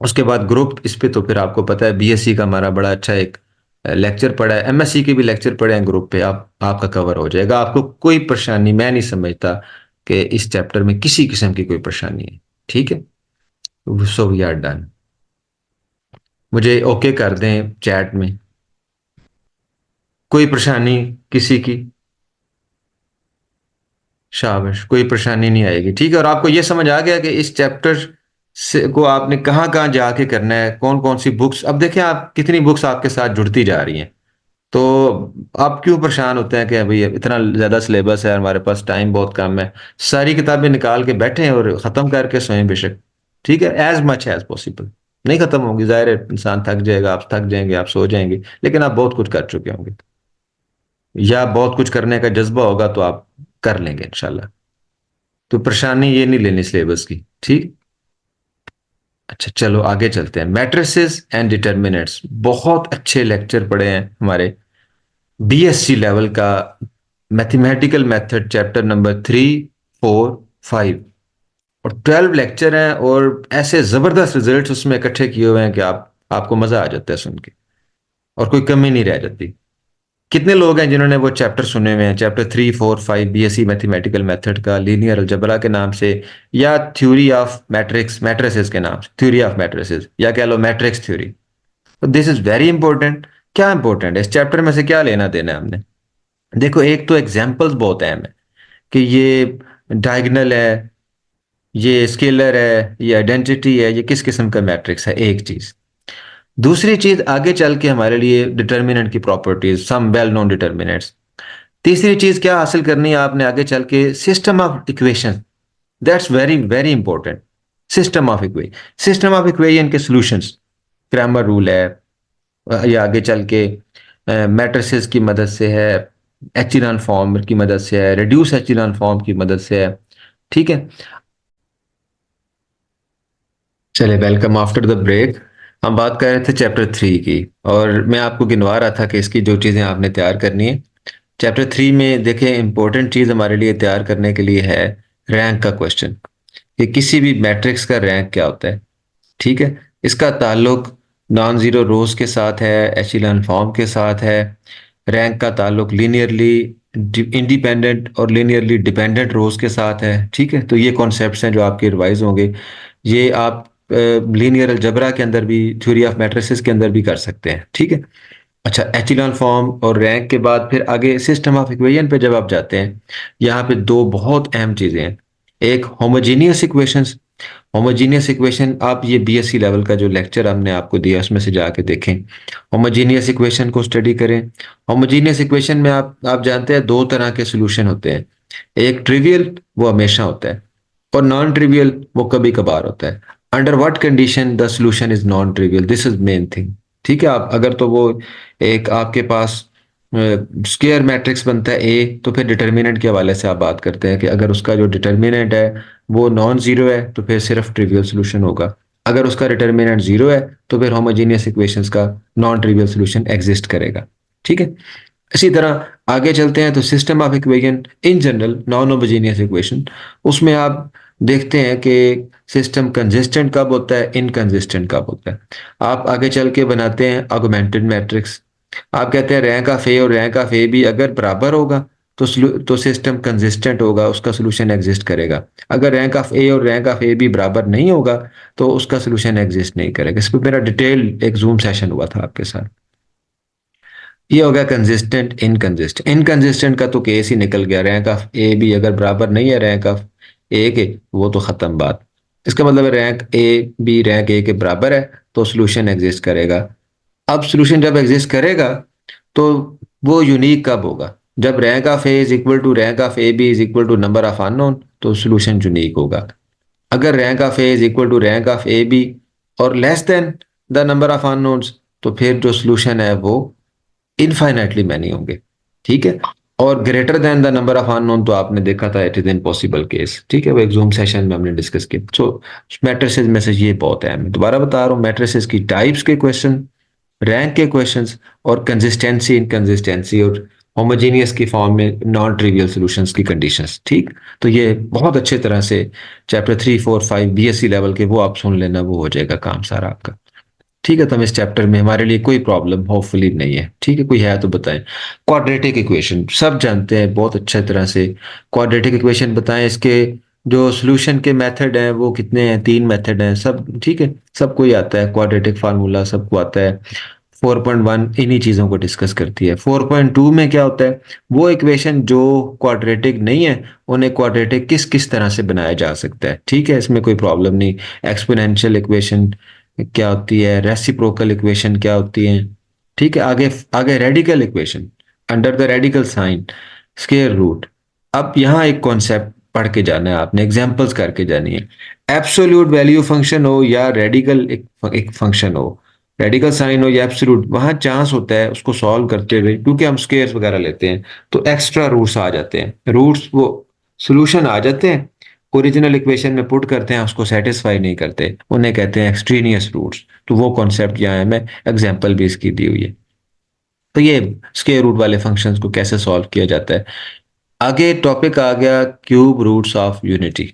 उसके बाद ग्रुप, इस पे तो फिर आपको पता है बीएससी का हमारा बड़ा अच्छा एक लेक्चर पड़ा है, एमएससी के भी लेक्चर पड़े हैं ग्रुप पे, आप आपका कवर हो जाएगा। आपको कोई परेशानी, मैं नहीं समझता कि इस चैप्टर में किसी किस्म की कोई परेशानी है। ठीक है, सो वी आर डन। मुझे ओके कर दें चैट में। कोई परेशानी किसी की? शाबाश, कोई परेशानी नहीं आएगी। ठीक है, और आपको ये समझ आ गया कि इस चैप्टर से को आपने कहाँ कहाँ जाके करना है, कौन कौन सी बुक्स। अब देखें आप कितनी बुक्स आपके साथ जुड़ती जा रही हैं। तो आप क्यों परेशान होते हैं कि भाई इतना ज्यादा सिलेबस है, हमारे पास टाइम बहुत कम है। सारी किताबें निकाल के बैठे हैं और खत्म करके सोएं बेशक। ठीक है, एज मच एज पॉसिबल। नहीं खत्म होगी, जाहिर है इंसान थक जाएगा, आप थक जाएंगे, आप सो जाएंगे, लेकिन आप बहुत कुछ कर चुके होंगे, या बहुत कुछ करने का जज्बा होगा तो आप कर लेंगे इंशाल्लाह। तो परेशानी ये नहीं लेनी सिलेबस की, ठीक। अच्छा चलो आगे चलते हैं। मैट्रिसेस एंड डिटर्मिनेंट्स, बहुत अच्छे लेक्चर पढ़े हैं हमारे बीएससी लेवल का। मैथमेटिकल मेथड चैप्टर नंबर 3, 4, 5 और 12 लेक्चर हैं, और ऐसे जबरदस्त रिजल्ट्स उसमें इकट्ठे किए हुए हैं कि आपको मजा आ जाता है सुन के, और कोई कमी नहीं रह जाती। कितने लोग हैं जिन्होंने वो चैप्टर सुने हुए हैं, चैप्टर 3, 4, 5 बीएससी मैथमेटिकल मेथड का, लीनियर अलजेब्रा के नाम से, या थ्योरी ऑफ मैट्रिक्स मैट्रिसेस के नाम से, थ्योरी ऑफ मैट्रिसेस, या कह लो मैट्रिक्स थ्योरी। तो दिस इज वेरी इंपॉर्टेंट। क्या इंपॉर्टेंट है इस चैप्टर में से, क्या लेना देना है हमने? देखो, एक तो एग्जाम्पल्स बहुत अहम है कि ये डायगोनल है, ये स्केलर है, ये आइडेंटिटी है, ये किस किस्म का मैट्रिक्स है, एक चीज। दूसरी चीज, आगे चल के हमारे लिए डिटर्मिनेंट की properties, some well known determinants. तीसरी चीज क्या हासिल करनी है आपने आगे चल के, system of equation. That's very very important. System of equation के सॉल्यूशंस, क्रैमर रूल है, या आगे चल के मैट्रिसेस की मदद से है, एचिलॉन फॉर्म की मदद से है, रिड्यूस एचिलॉन फॉर्म की मदद से है। ठीक है। चले, वेलकम आफ्टर द ब्रेक। हम बात कर रहे थे चैप्टर 3 की, और मैं आपको गिनवा रहा था कि इसकी जो चीज़ें आपने तैयार करनी है। चैप्टर 3 में देखें, इंपॉर्टेंट चीज़ हमारे लिए तैयार करने के लिए है रैंक का क्वेश्चन, कि किसी भी मैट्रिक्स का रैंक क्या होता है। ठीक है। इसका ताल्लुक नॉन जीरो रोज के साथ है, एचिलॉन फॉर्म के साथ है। रैंक का ताल्लुक लीनियरली इंडिपेंडेंट और लीनियरली डिपेंडेंट रोज के साथ है। ठीक है, तो ये कॉन्सेप्ट्स हैं जो आपके रिवाइज होंगे। ये आप लीनियर अलजेब्रा के अंदर भी, थ्योरी ऑफ मैट्रिसेस के अंदर भी कर सकते हैं। ठीक है। अच्छा, एचिलॉन फॉर्म और रैंक के बाद फिर आगे सिस्टम ऑफ इक्वेशन पे जब आप जाते हैं, यहाँ पे दो बहुत अहम चीजें हैं। एक होमोजीनियस इक्वेशंस। होमोजीनियस इक्वेशन, आप ये बीएससी लेवल का जो लेक्चर हमने आपको दिया उसमें से जाके देखें, होमोजीनियस इक्वेशन को स्टडी करें। होमोजीनियस इक्वेशन में आप जानते हैं दो तरह के सॉल्यूशन होते हैं। एक ट्रिवियल, वो हमेशा होता है, और नॉन ट्रिवियल, वो कभी कभार होता है। Under what condition the solution is non trivial, this is main thing. ठीक है, आप अगर तो वो एक आपके पास स्क्वायर मैट्रिक्स बनता है ए, तो फिर डिटर्मिनेंट के हवाले से आप बात करते हैं कि अगर उसका जो डिटर्मिनेंट है वो नॉन जीरो है तो फिर सिर्फ ट्रिवियल सॉल्यूशन होगा। अगर उसका डिटर्मिनेंट जीरो है तो फिर होमोजीनियस इक्वेशंस का नॉन ट्रिवियल सॉल्यूशन एग्जिस्ट करेगा। ठीक है। इसी तरह आगे चलते हैं तो system of equation in general, non homogeneous equation, उसमें आप देखते हैं कि सिस्टम कंसिस्टेंट कब होता है, इनकंसिस्टेंट कब होता है। आप आगे चल के बनाते हैं ऑगमेंटेड मैट्रिक्स। आप कहते हैं रैंक ऑफ ए और रैंक ऑफ ए भी अगर बराबर होगा तो सिस्टम कंसिस्टेंट होगा, उसका सोल्यूशन एग्जिस्ट करेगा। अगर रैंक ऑफ ए और रैंक ऑफ ए भी बराबर नहीं होगा तो उसका सोल्यूशन एग्जिस्ट नहीं करेगा। इस पर मेरा डिटेल एक जूम सेशन हुआ था आपके साथ। ये हो गया कंसिस्टेंट इनकंसिस्टेंट। इनकंसिस्टेंट का तो केस ही निकल गया, रैंक ऑफ ए भी अगर बराबर नहीं है रैंक ऑफ ए के, वो तो खत्म बात। इसका मतलब है रैंक ए भी रैंक ए के बराबर है तो सोल्यूशन एग्जिस्ट करेगा। अब सोल्यूशन जब एग्जिस्ट करेगा तो वो यूनिक कब होगा, जब rank of A is equal to rank of A B is equal to number of unknown, तो सोल्यूशन यूनिक होगा। अगर rank of A is equal to rank of A B और less than the number of unknowns, तो फिर जो solution है वो infinitely many होंगे। ठीक है। और greater than the number of unknown तो आपने देखा था, इट इज इम्पॉसिबल केस। ठीक है, वो एक जूम सेशन में हमने डिस्कस किया। सो मैट्रिसेस में से ये बहुत है, मैं दोबारा बता रहा हूँ, मैट्रिसेस की टाइप्स के क्वेश्चन, रैंक के क्वेश्चंस, और कंसिस्टेंसी इनकंसिस्टेंसी, और होमोजेनियस की फॉर्म में नॉन ट्रिवियल सॉल्यूशंस की कंडीशंस। ठीक। तो ये बहुत अच्छे तरह से चैप्टर 3, 4, 5 बीएससी लेवल के वो आप सुन लेना, वो हो जाएगा काम सारा आपका। ठीक है, तो हम इस चैप्टर में हमारे लिए कोई प्रॉब्लम होपफुली नहीं है। ठीक है, कोई है तो बताएं। क्वाड्रेटिक इक्वेशन सब जानते हैं बहुत अच्छे तरह से। क्वाड्रेटिक इक्वेशन बताएं, इसके जो सॉल्यूशन के मेथड हैं वो कितने हैं, 3 मेथड हैं सब। ठीक है, सबको ही आता है, क्वाड्रेटिक फार्मूला सबको आता है। 4.1 इन्हीं चीज़ों को डिस्कस करती है। 4.2 में क्या होता है, वो इक्वेशन जो क्वाड्रेटिक नहीं है उन्हें क्वाड्रेटिक किस किस तरह से बनाया जा सकता है। ठीक है, इसमें कोई प्रॉब्लम नहीं। एक्सपोनेंशियल इक्वेशन क्या होती है, रेसिप्रोकल इक्वेशन क्या होती है। ठीक है, आगे आगे radical equation, under the radical sign, square root. अब यहाँ एक कॉन्सेप्ट पढ़ के जाना है आपने, एग्जांपल्स करके जानी है। एब्सोल्यूट वैल्यू फंक्शन हो या रेडिकल एक फंक्शन हो, रेडिकल साइन हो या एब्सोल्यूट, वहाँ चांस होता है उसको सॉल्व करते हुए, क्योंकि हम स्क्वायर्स वगैरह लेते हैं तो एक्स्ट्रा रूट्स आ जाते हैं, रूट्स वो सोल्यूशन आ जाते हैं, ओरिजिनल इक्वेशन में पुट करते हैं, उसको सेटिस्फाई नहीं करते, उन्हें कहते हैं एक्सट्रीनियस रूट्स। तो वो कॉन्सेप्ट यहाँ है, मैं एग्जाम्पल भी इसकी दी हुई है। तो ये स्क्वायर रूट वाले फंक्शंस को कैसे सॉल्व किया जाता है। आगे टॉपिक आ गया क्यूब रूट्स ऑफ यूनिटी।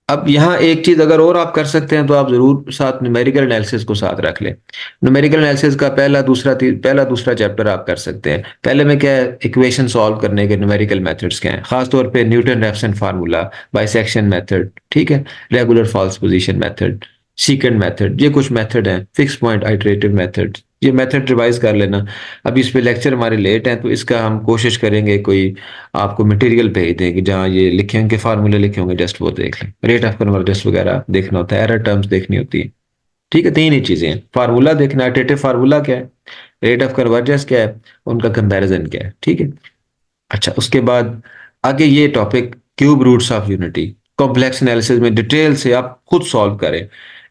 अब यहाँ एक चीज अगर और आप कर सकते हैं तो आप जरूर साथ न्यूमेरिकल एनालिसिस को साथ रख लें। न्यूमेरिकल एनालिसिस का पहला दूसरा चैप्टर आप कर सकते हैं। पहले में क्या है, इक्वेशन सॉल्व करने के न्यूमेरिकल मेथड्स क्या हैं, खासतौर पे Newton Raphson formula, bisection method, ठीक है, regular false position method, secant method, ये कुछ मेथड हैं, फिक्स पॉइंट आइटरेटिव मेथड, ये मेथड रिवाइज कर लेना। अभी इस पे लेक्चर हमारे लेट हैं तो इसका हम कोशिश करेंगे कोई आपको मटेरियल भेज दें कि जहाँ ये लिखे होंगे फार्मूले लिखे होंगे, जस्ट वो देख लें। रेट ऑफ कन्वर्जेंस वगैरह देखना होता है, एरर टर्म्स देखनी होती है, ठीक है। तीन ही चीजें हैं, फार्मूला देखना, इटरेटिव फार्मूला क्या है, रेट ऑफ कन्वर्जेंस क्या है, उनका कंपैरिजन क्या है, ठीक है। अच्छा, उसके बाद आगे ये topic cube roots of unity, complex analysis में डिटेल से आप खुद सॉल्व करें।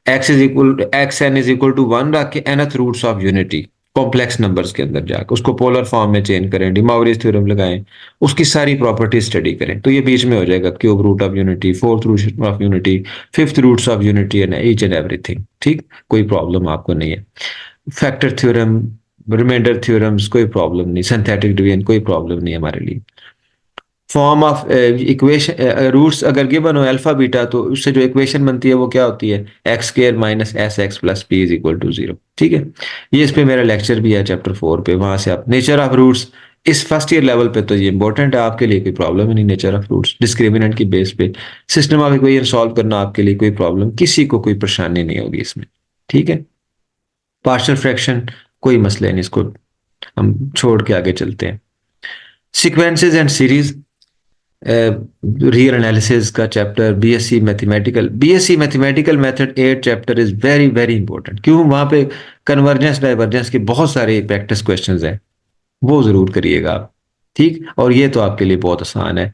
X N is equal to one रख के nth roots of unity, complex numbers के अंदर जाकर उसको पोलर फॉर्म में चेंज करें, डिमॉवरिज थ्योरम लगाएं, उसकी सारी प्रॉपर्टी स्टडी करें, तो ये बीच में हो जाएगा cube root of unity, fourth root of unity, fifth roots of unity and each and everything, ठीक। कोई प्रॉब्लम आपको नहीं है। फैक्टर थ्योरम, रिमाइंडर थ्योरम्स, कोई प्रॉब्लम नहीं, सिंथेटिक डिवीजन कोई प्रॉब्लम नहीं हमारे लिए। फॉर्म ऑफ इक्वेशन, रूट्स अगर गिवन हो अल्फा बीटा, तो उससे जो इक्वेशन बनती है वो क्या होती है, X square minus S X plus P is equal to zero, ठीक है। ये इस पे मेरा लेक्चर भी है चैप्टर 4 पे, वहां से आप नेचर ऑफ रूट्स, इस फर्स्ट ईयर लेवल पे तो ये इंपॉर्टेंट है आपके लिए, कोई प्रॉब्लम ही नहीं। नेचर ऑफ रूट्स डिस्क्रिमिनेंट की बेस पे सिस्टम ऑफ इक्वेशन सॉल्व करना आपके लिए कोई प्रॉब्लम, किसी को कोई परेशानी नहीं होगी इसमें, ठीक है। पार्शियल फ्रैक्शन कोई मसला नहीं, इसको हम छोड़ के आगे चलते हैं। Sequences and series, real analysis का chapter, BSc mathematical method 8 chapter is very very important. क्यों, वहां पे कन्वर्जेंस डाइवर्जेंस के बहुत सारे प्रैक्टिस क्वेश्चंस हैं, वो जरूर करिएगा आप, ठीक। और ये तो आपके लिए बहुत आसान है।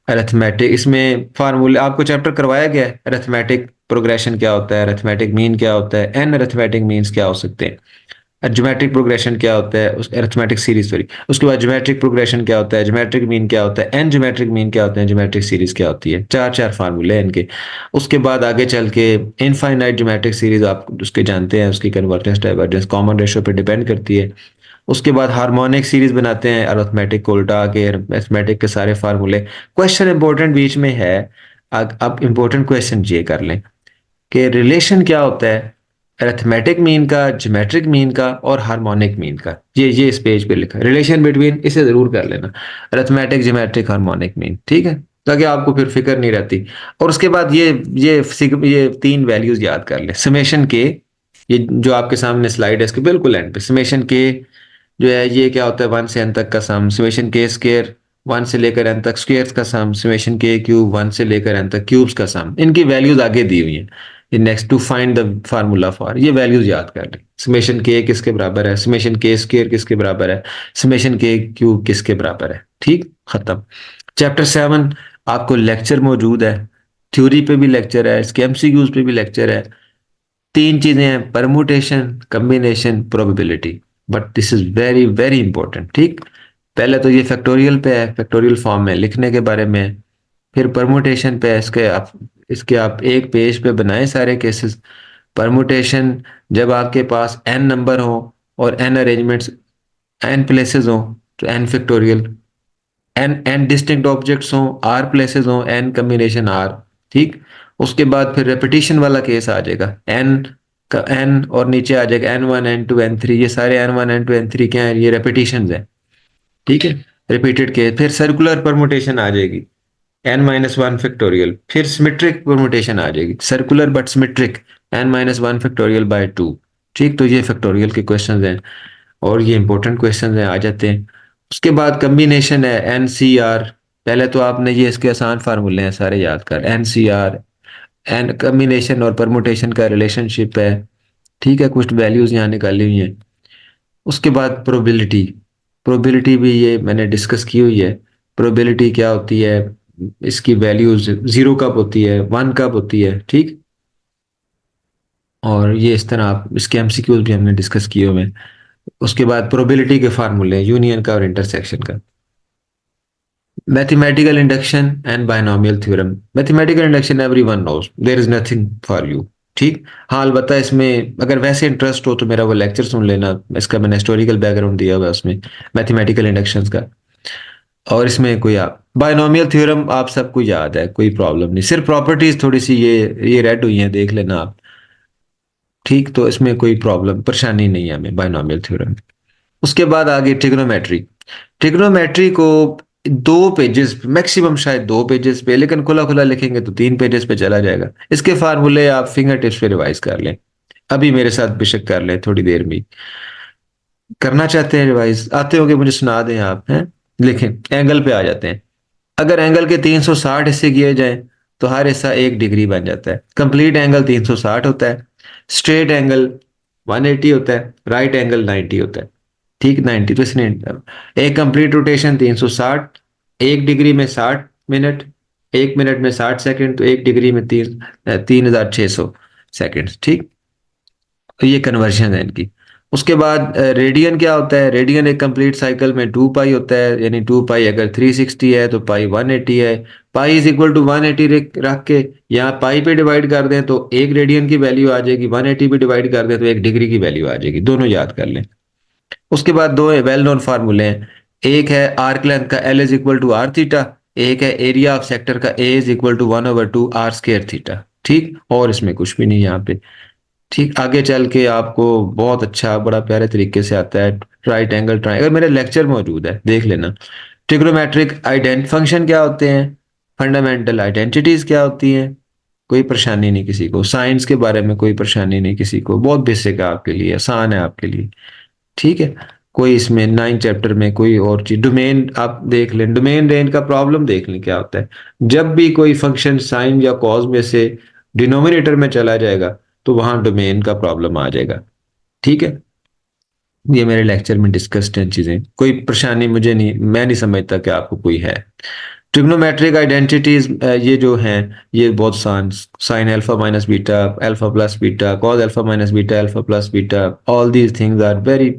अरिथमेटिक, इसमें फार्मूले आपको चैप्टर करवाया गया है, अरिथमेटिक प्रोग्रेशन क्या होता है, अरिथमेटिक मीन क्या होता है, एन अरिथमेटिक मीन्स क्या हो सकते हैं, ज्योमेट्रिक प्रोग्रेशन क्या होता है, उस अरिथमेटिक सीरीज, सॉरी, उसके बाद ज्योमेट्रिक प्रोग्रेशन क्या होता है, ज्योमेट्रिक मीन क्या होता है, एन ज्योमेट्रिक मीन क्या होते हैं, ज्योमेट्रिक सीरीज क्या होती है, चार चार फार्मूले हैं इनके। उसके बाद आगे चल के इनफाइनाइट ज्योमेट्रिक सीरीज आप उसके जानते हैं, उसकी कन्वर्जेंस डाइवर्जेंस कॉमन रेशियो पे डिपेंड करती है। उसके बाद हार्मोनिक सीरीज बनाते हैं, अरिथमेटिक को उल्टा के, अरिथमेटिक के सारे फार्मूले। क्वेश्चन इंपॉर्टेंट बीच में है, अब इंपॉर्टेंट क्वेश्चन ये कर लें कि रिलेशन क्या होता है अरिथमेटिक मीन का, ज्योमेट्रिक मीन का और हार्मोनिक मीन का। ये इस पेज पे लिखा है, रिलेशन बिटवीन, इसे जरूर कर लेना, अरिथमेटिक ज्योमेट्रिक हार्मोनिक मीन, ठीक है, ताकि आपको फिर फिक्र नहीं रहती। और उसके बाद ये तीन वैल्यूज याद कर ले, समेशन के, ये जो आपके सामने स्लाइड है इसके बिल्कुल एंड पे, समेशन के जो है ये क्या होता है, वन से एन तक का सम, समेशन के स्क्वायर वन से लेकर एन तक स्क्वायर्स का सम, समेशन के क्यूब वन से लेकर एन तक क्यूब्स का सम। इनकी वैल्यूज आगे दी हुई हैं, next to find the formula for, ये वैल्यूज याद कर लें। समेशन के किसके बराबर है, समेशन के स्क्वायर किसके बराबर है, समेशन के क्यूब किसके बराबर है, ठीक, खत्म। चैप्टर 7 आपको लेक्चर मौजूद है, थ्योरी पे भी लेक्चर है, इसके एमसीक्यूज पे भी लेक्चर है। तीन चीजें हैं, permutation, combination, probability, but this is very very important, ठीक। पहले तो ये फैक्टोरियल पे है, फैक्टोरियल फॉर्म में लिखने के बारे में, फिर परमुटेशन पे है, इसके आप एक पेज पे बनाए सारे केसेस। परमुटेशन, जब आपके पास एन नंबर हो और एन अरेंजमेंट्स, एन प्लेसेस हो, तो N factorial, N N distinct objects हों, आर प्लेसेस हों, एन कम्बिनेशन आर, ठीक। उसके बाद फिर रेपिटेशन वाला केस आ जाएगा, एन का एन और नीचे आ जाएगा N one N two N three, ये सारे N one N two N three क्या है, ये रेपिटेशन है, ठीक है, रिपीटेड केस। फिर सर्कुलर परमुटेशन आ जाएगी, एन माइनस वन फैक्टोरियल। फिर सिमेट्रिक परमुटेशन आ जाएगी, circular but symmetric, N minus one factorial by two, ठीक। तो ये फैक्टोरियल के क्वेश्चन हैं और ये इंपॉर्टेंट क्वेश्चन हैं, आ जाते हैं। उसके बाद कम्बिनेशन है, एन सी आर, पहले तो आपने ये इसके आसान फार्मूले हैं सारे याद कर, N C R, N combination और परमुटेशन का रिलेशनशिप है, ठीक है, कुछ वैल्यूज यहाँ निकाली हुई हैं। उसके बाद प्रोबेबिलिटी, प्रोबेबिलिटी भी ये मैंने डिस्कस की हुई है। प्रोबेबिलिटी क्या होती है, इसकी वैल्यूज जीरो कब होती है, वन कब होती है, ठीक। और ये इस तरह आप इसके एमसीक्यूज भी हमने डिस्कस किए हुए हैं। उसके बाद प्रोबेबिलिटी के फार्मूले यूनियन का और इंटरसेक्शन का। Mathematical induction and binomial theorem. Mathematical induction everyone knows, there is nothing for you, ठीक। हाँ अलबत्ता इसमें अगर वैसे इंटरेस्ट हो तो मेरा वो लेक्चर सुन लेना, इसका मैंने हिस्टोरिकल बैकग्राउंड दिया हुआ है उसमें, मैथमेटिकल इंडक्शंस का। और इसमें कोई आप बायनोमियल थ्योरम आप सबको याद है, कोई प्रॉब्लम नहीं, सिर्फ प्रॉपर्टीज थोड़ी सी ये रेड हुई हैं, देख लेना आप, ठीक। तो इसमें कोई प्रॉब्लम परेशानी नहीं है हमें बायनोमियल थ्योरम। उसके बाद आगे ट्रिग्नोमेट्री। ट्रिग्नोमेट्री को 2 पेजेस मैक्सिमम, शायद 2 पेजेस पे, लेकिन खुला खुला लिखेंगे तो 3 पेजेस पे चला जाएगा। इसके फार्मूले आप फिंगर टिप्स पे रिवाइज कर लें, अभी मेरे साथ बेशक कर लें थोड़ी देर में। करना चाहते हैं रिवाइज, आते होंगे मुझे सुना दें आप, हैं। लिखें, एंगल पे आ जाते हैं। अगर एंगल के 360 हिस्से किए जाएं तो हर हिस्सा 1 डिग्री बन जाता है। कंप्लीट एंगल 360 होता है, स्ट्रेट एंगल 180 होता है, राइट एंगल 90 होता है, ठीक। 90 तो इसने एक कंप्लीट रोटेशन 360, 1 डिग्री में 60 मिनट, 1 मिनट में 60 सेकंड, तो 1 डिग्री में 3600 सेकंड, ठीक। तो ये कन्वर्जन है इनकी। उसके बाद रेडियन क्या होता है, रेडियन एक कंप्लीट साइकिल में 2 पाई होता है, यानी 2 पाई अगर 360 है तो पाई 180 है। पाई इज इक्वल टू 180 रख के यहाँ पाई पे डिवाइड कर दें तो 1 रेडियन की वैल्यू आ जाएगी, 180 पे डिवाइड कर दें तो 1 डिग्री की वैल्यू आ जाएगी, दोनों याद कर लें। उसके बाद दो वेल नोन फार्मूले हैं, एक है आर्क लेंथ का L is equal to r theta, एक है एरिया ऑफ सेक्टर का A is equal to 1/2 r square theta, ठीक। और इसमें कुछ भी नहीं यहाँ पे, ठीक। आगे चल के आपको बहुत अच्छा बड़ा प्यारे तरीके से आता है राइट एंगल ट्रायंगल, मेरे लेक्चर मौजूद है, देख लेना। ट्रिग्नोमेट्रिक आइडेंट फंक्शन क्या होते हैं, फंडामेंटल आइडेंटिटीज क्या होती हैं, कोई परेशानी नहीं किसी को, साइंस के बारे में कोई परेशानी नहीं किसी को, बहुत बेसिक है आपके लिए, आसान है आपके लिए, ठीक है। कोई इसमें 9 चैप्टर में कोई और चीज, डोमेन आप देख लें, डोमेन रेंज का प्रॉब्लम देख लें क्या होता है। जब भी कोई फंक्शन साइन या कॉज में से डिनोमिनेटर में चला जाएगा तो वहां डोमेन का प्रॉब्लम आ जाएगा, ठीक है। ये मेरे लेक्चर में डिस्कस्ड हैं चीजें, कोई परेशानी मुझे नहीं, मैं नहीं समझता कि आपको कोई है। ट्रिग्नोमेट्रिक आइडेंटिटीज ये जो हैं ये बहुत आसान, sine alpha minus beta, alpha plus beta, cos alpha minus beta, alpha plus beta, all these things are very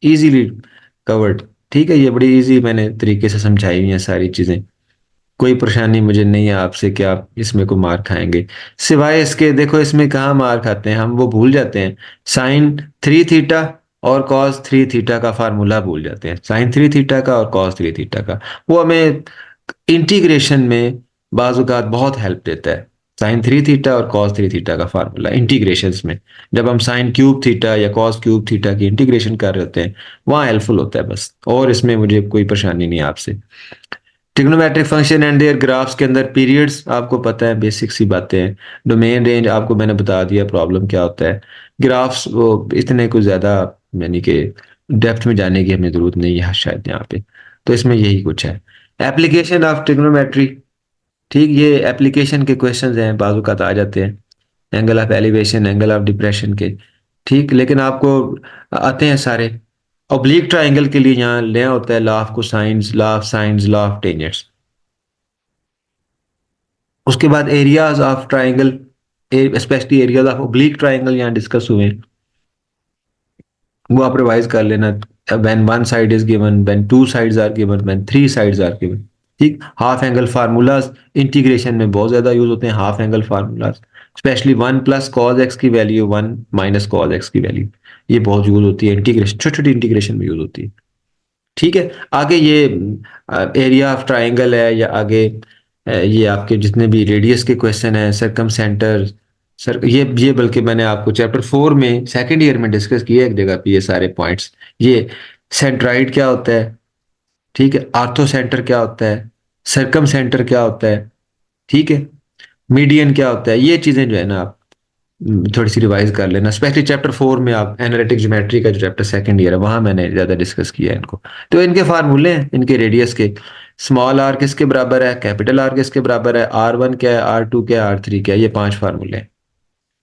easily covered, ठीक है। ये बड़ी इजी मैंने तरीके से समझाई हुई हैं सारी चीजें, कोई परेशानी मुझे नहीं है आपसे कि आप इसमें को मार खाएंगे। सिवाय इसके देखो इसमें कहाँ मार खाते हैं हम, वो भूल जाते हैं, साइन 3 थीटा और कॉस 3 थीटा का फार्मूला भूल जाते हैं, साइन 3 थीटा का और कॉस 3 थीटा का। वो हमें इंटीग्रेशन में बाजुकात बहुत हेल्प देता है, साइन 3 थीटा और कॉस 3 थीटा का फार्मूला इंटीग्रेशंस में, जब हम साइन क्यूब थीटा या कॉस क्यूब थीटा की इंटीग्रेशन कर रहे होते हैं वहाँ हेल्पफुल होता है बस, और इसमें मुझे कोई परेशानी नहीं है आपसे। Trigonometric function and their graphs के अंदर पीरियड्स आपको पता है, बेसिक सी बातें हैं। डोमेन रेंज आपको मैंने बता दिया प्रॉब्लम क्या होता है। ग्राफ्स वो इतने कुछ ज्यादा यानी कि डेप्थ में जाने की हमें जरूरत नहीं है शायद यहाँ पे, तो इसमें यही कुछ है। एप्लीकेशन ऑफ ट्रिग्नोमेट्री, ठीक। ये एप्लीकेशन के क्वेश्चंस हैं, बाजू का आ जाते हैं, angle of elevation, angle of depression के, ठीक। लेकिन आपको आते हैं सारे। ऑब्लिक ट्रायंगल के लिए यहाँ नया होता है law of cosines, law of sines, law of tangents. उसके बाद areas of triangle, specially areas of oblique triangle यहाँ डिस्कस हुए हैं, वो आप रिवाइज कर लेना। When one side is given, when two sides are given, when three sides are given, ठीक। हाफ एंगल फार्मूलाज इंटीग्रेशन में बहुत ज्यादा यूज होते हैं, half angle formulas, specially 1 + cos x की वैल्यू, 1 - cos x की वैल्यू, ये बहुत यूज होती है इंटीग्रेशन, छोटी छोटी इंटीग्रेशन में यूज होती है, ठीक है। आगे ये एरिया ऑफ ट्रायंगल है, या आगे ये आपके जितने भी रेडियस के क्वेश्चन है, सरकम सेंटर, सर ये बल्कि मैंने आपको चैप्टर 4 में सेकंड ईयर में डिस्कस किया एक जगह पे ये सारे पॉइंट्स। ये सेंट्राइड क्या होता है, ठीक है, आर्थो सेंटर क्या होता है, सरकम सेंटर क्या होता है, ठीक है, मीडियन क्या होता है, ये चीजें जो है ना आप थोड़ी सी रिवाइज कर लेना, स्पेशली चैप्टर 4 में। आप एनालिटिक ज्योमेट्री का जो चैप्टर सेकंड ईयर है वहां मैंने ज्यादा डिस्कस किया है इनको। तो इनके फार्मूले हैं इनके रेडियस के, स्मॉल आर किसके बराबर है, कैपिटल आर किसके बराबर है, R1 क्या है, R2 क्या है, R3 क्या है, ये 5 फार्मूले हैं,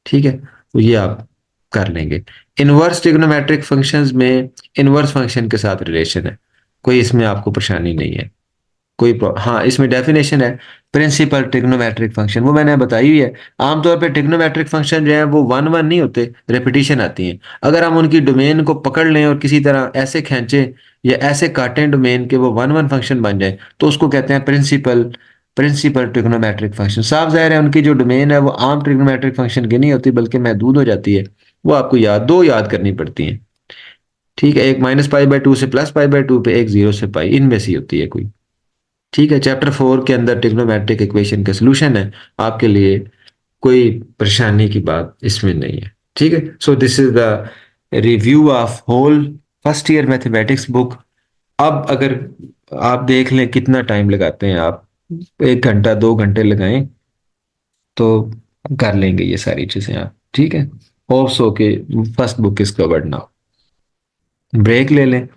ठीक है। तो ये आप कर लेंगे। इनवर्स ट्रिग्नोमेट्रिक फंक्शंस में इनवर्स फंक्शन के साथ रिलेशन है, कोई इसमें आपको परेशानी नहीं है। हाँ, इसमें डेफिनेशन है प्रिंसिपल ट्रिग्नोमेट्रिक फंक्शन, वो मैंने बताई हुई है। आमतौर पे ट्रिग्नोमेट्रिक फंक्शन जो है वो वन वन नहीं होते, रेपिटेशन आती है। अगर हम उनकी डोमेन को पकड़ लें और किसी तरह ऐसे खींचे या ऐसे काटें डोमेन के वो वन वन फंक्शन बन जाए, तो उसको कहते हैं प्रिंसिपल प्रिंसिपल ट्रिग्नोमेट्रिक फंक्शन। साफ जाहिर है उनकी जो डोमेन है वो आम ट्रिग्नोमेट्रिक फंक्शन की नहीं होती, बल्कि महदूद हो जाती है। वो आपको दो याद करनी पड़ती हैं। ठीक है, एक -π/2 से +π/2 पे, एक 0 से पाई, इनमें से ही होती है कोई। ठीक है, चैप्टर 4 के अंदर ट्रिग्नोमेट्रिक इक्वेशन का सोल्यूशन है आपके लिए। कोई परेशानी की बात इसमें नहीं है। ठीक है, so this is the review of whole first year mathematics book. अब अगर आप देख लें कितना टाइम लगाते हैं आप, 1 घंटा 2 घंटे लगाएं तो कर लेंगे ये सारी चीजें आप। ठीक है, होप सो के first book is covered now. Break ले लें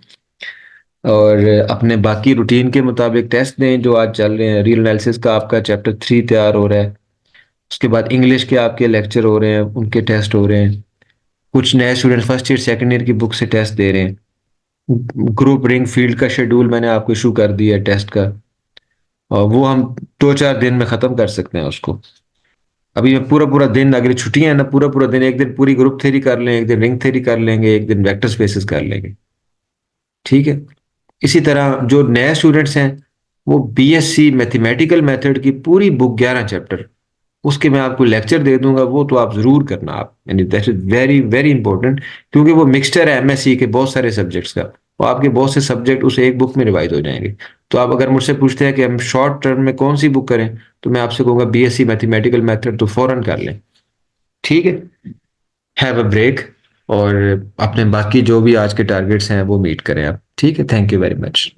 और अपने बाकी रूटीन के मुताबिक टेस्ट दें जो आज चल रहे हैं। रियल एनालिसिस का आपका चैप्टर 3 तैयार हो रहा है। उसके बाद इंग्लिश के आपके लेक्चर हो रहे हैं, उनके टेस्ट हो रहे हैं। कुछ नए student first year second year की बुक से टेस्ट दे रहे हैं। ग्रुप रिंग फील्ड का शेड्यूल मैंने आपको इशू कर दिया है टेस्ट का, और वो हम 2-4 दिन में ख़त्म कर सकते हैं उसको। अभी मैं पूरा पूरा दिन, अगर छुट्टियां हैं ना, पूरा पूरा दिन, एक दिन पूरी ग्रुप थ्योरी कर लें, एक दिन रिंग थ्योरी कर लेंगे, एक दिन वेक्टर स्पेसेस कर लेंगे। ठीक है, इसी तरह जो नए स्टूडेंट्स हैं वो बीएससी मैथमेटिकल मेथड की पूरी बुक 11 चैप्टर, उसके मैं आपको लेक्चर दे दूंगा, वो तो आप जरूर करना आप, यानी that is very very important. क्योंकि वो मिक्सचर है एमएससी के बहुत सारे सब्जेक्ट्स का, और आपके बहुत से सब्जेक्ट उस एक बुक में रिवाइज हो जाएंगे। तो आप अगर मुझसे पूछते हैं कि हम शॉर्ट टर्म में कौन सी बुक करें, तो मैं आपसे कहूंगा बीएससी मैथमेटिकल मेथड तो फौरन कर लें। ठीक है, हैव अ ब्रेक, और अपने बाकी जो भी आज के टारगेट्स हैं वो मीट करें आप। ठीक है, थैंक यू वेरी मच।